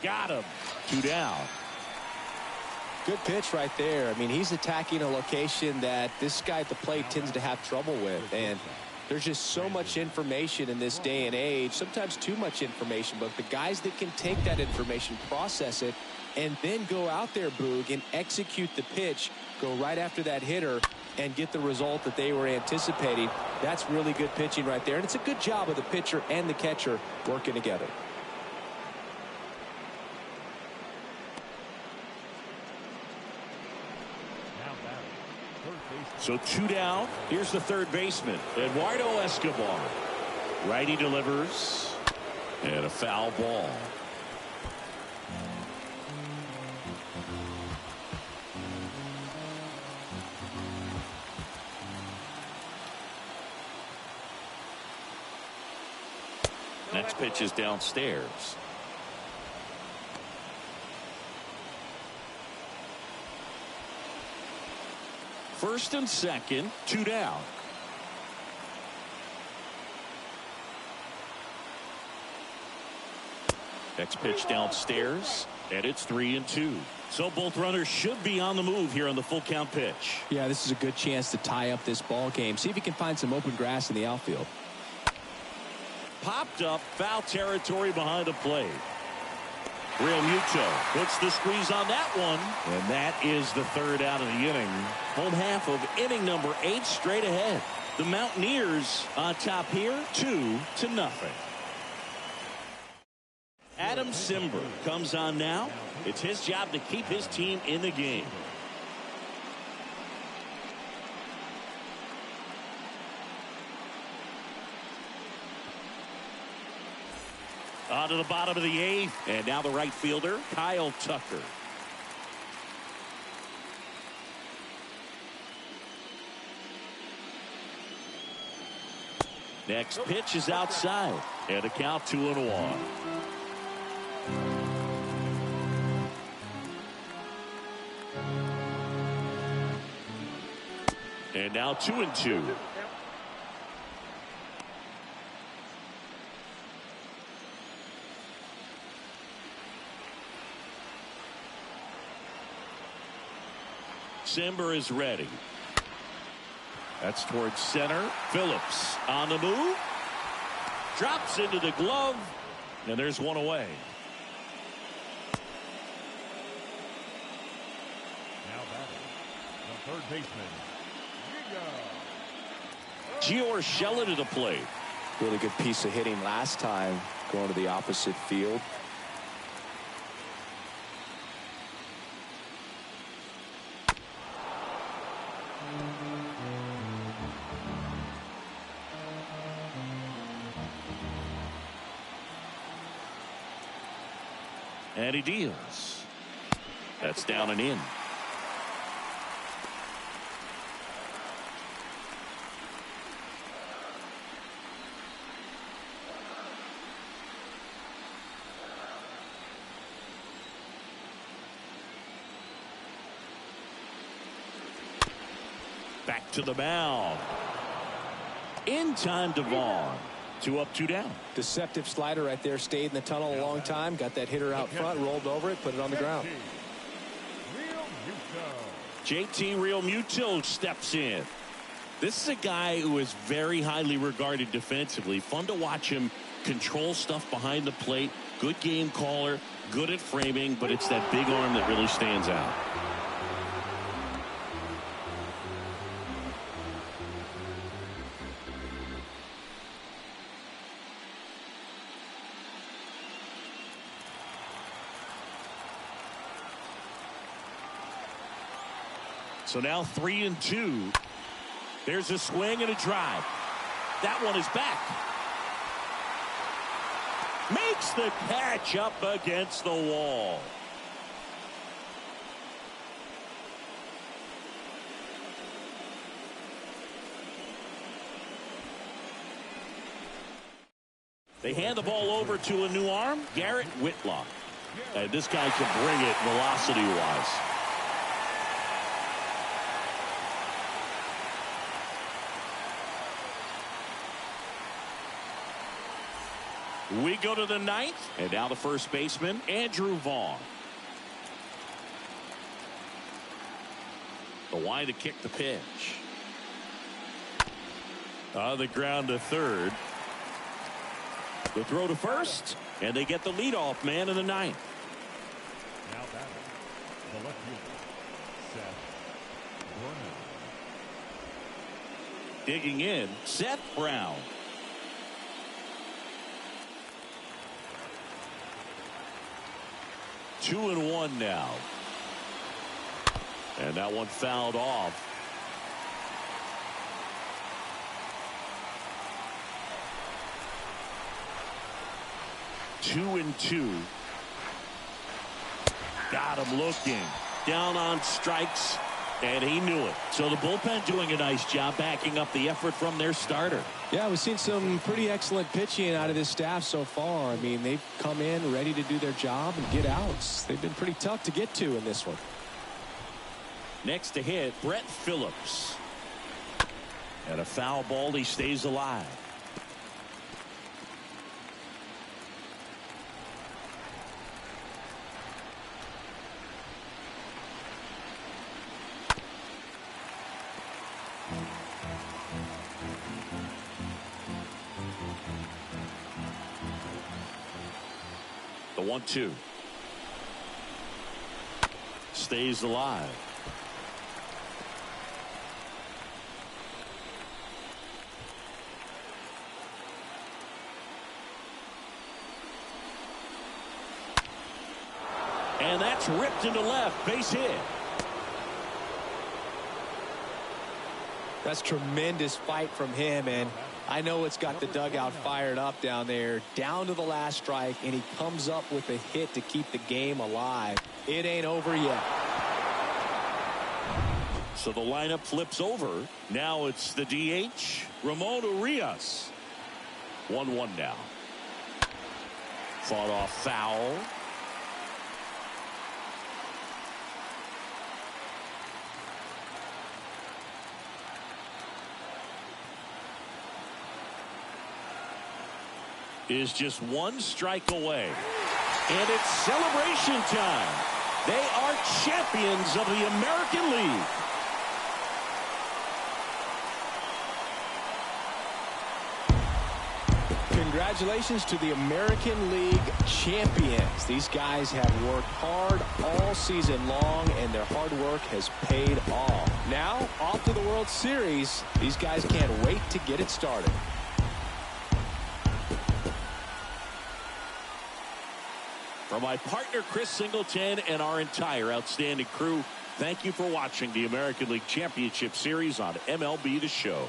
S1: Got him. 2 down.
S3: Good pitch right there. I mean, he's attacking a location that this guy at the plate tends to have trouble with. And there's just so much information in this day and age, sometimes too much information. But the guys that can take that information, process it, and then go out there, Boog, and execute the pitch, go right after that hitter, and get the result that they were anticipating, that's really good pitching right there. And it's a good job of the pitcher and the catcher working together.
S1: So 2 down. Here's the third baseman, Eduardo Escobar. Righty delivers. And a foul ball. Next pitch is downstairs. First and second, 2 down. Next pitch downstairs, and it's 3-2. So both runners should be on the move here on the full count pitch.
S2: Yeah, this is a good chance to tie up this ball game. See if he can find some open grass in the outfield.
S1: Popped up, foul territory behind the plate. Real Muto puts the squeeze on that one, and that is the third out of the inning. Home half of inning number 8 straight ahead. The Mountaineers on top here, 2-0. Adam Simber comes on now. It's his job to keep his team in the game. On to the bottom of the 8th, and now the right fielder, Kyle Tucker. Next pitch is outside, and a count 2-1. And now 2-2. Simber is ready. That's towards center. Phillips on the move. Drops into the glove. And there's one away.
S4: Now batting, the third baseman,
S1: Gio Urshela to the plate.
S2: Really good piece of hitting last time, going to the opposite field.
S1: And he deals. That's down and in. Back to the mound. In time to Vaughn. 2 up, 2 down.
S2: Deceptive slider right there. Stayed in the tunnel a long time. Got that hitter out front. Rolled over it. Put it on the ground.
S1: JT Realmuto steps in. This is a guy who is very highly regarded defensively. Fun to watch him control stuff behind the plate. Good game caller. Good at framing. But it's that big arm that really stands out. So now 3-2. There's a swing and a drive. That one is back. Makes the catch up against the wall. They hand the ball over to a new arm, Garrett Whitlock. This guy can bring it velocity-wise. We go to the 9th, and now the first baseman, Andrew Vaughn. The line to kick the pitch. On the ground to third. The throw to first, and they get the leadoff man in the 9th.
S4: Now batting, the left fielder, Seth Brown.
S1: Digging in, Seth Brown. Two and one now. And that one fouled off. Two and two. Got him looking. Down on strikes. And he knew it. So the bullpen doing a nice job backing up the effort from their starter.
S2: Yeah, we've seen some pretty excellent pitching out of this staff so far. I mean, they've come in ready to do their job and get outs. They've been pretty tough to get to in this one.
S1: Next to hit, Brett Phillips. And a foul ball, he stays alive. The 1-2. Stays alive. And that's ripped into left. Base hit.
S2: That's tremendous fight from him, and I know it's got the dugout fired up down there. Down to the last strike, and he comes up with a hit to keep the game alive. It ain't over yet.
S1: So the lineup flips over. Now it's the DH, Ramon Urias. 1-1 now. Fought off foul. Is just one strike away. And it's celebration time. They are champions of the American League.
S2: Congratulations to the American League champions. These guys have worked hard all season long, and their hard work has paid off. Now, off to the World Series. These guys can't wait to get it started.
S1: From my partner, Chris Singleton, and our entire outstanding crew, thank you for watching the American League Championship Series on MLB The Show.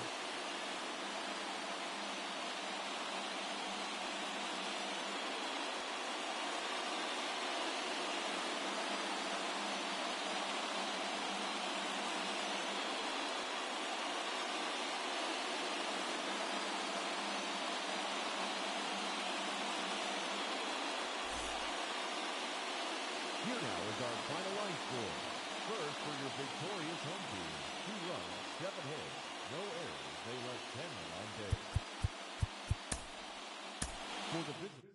S4: Here now is our final line score. First for your victorious home team. 2 runs, 7 hits, no errors. They left 10 men on base. For the visitors.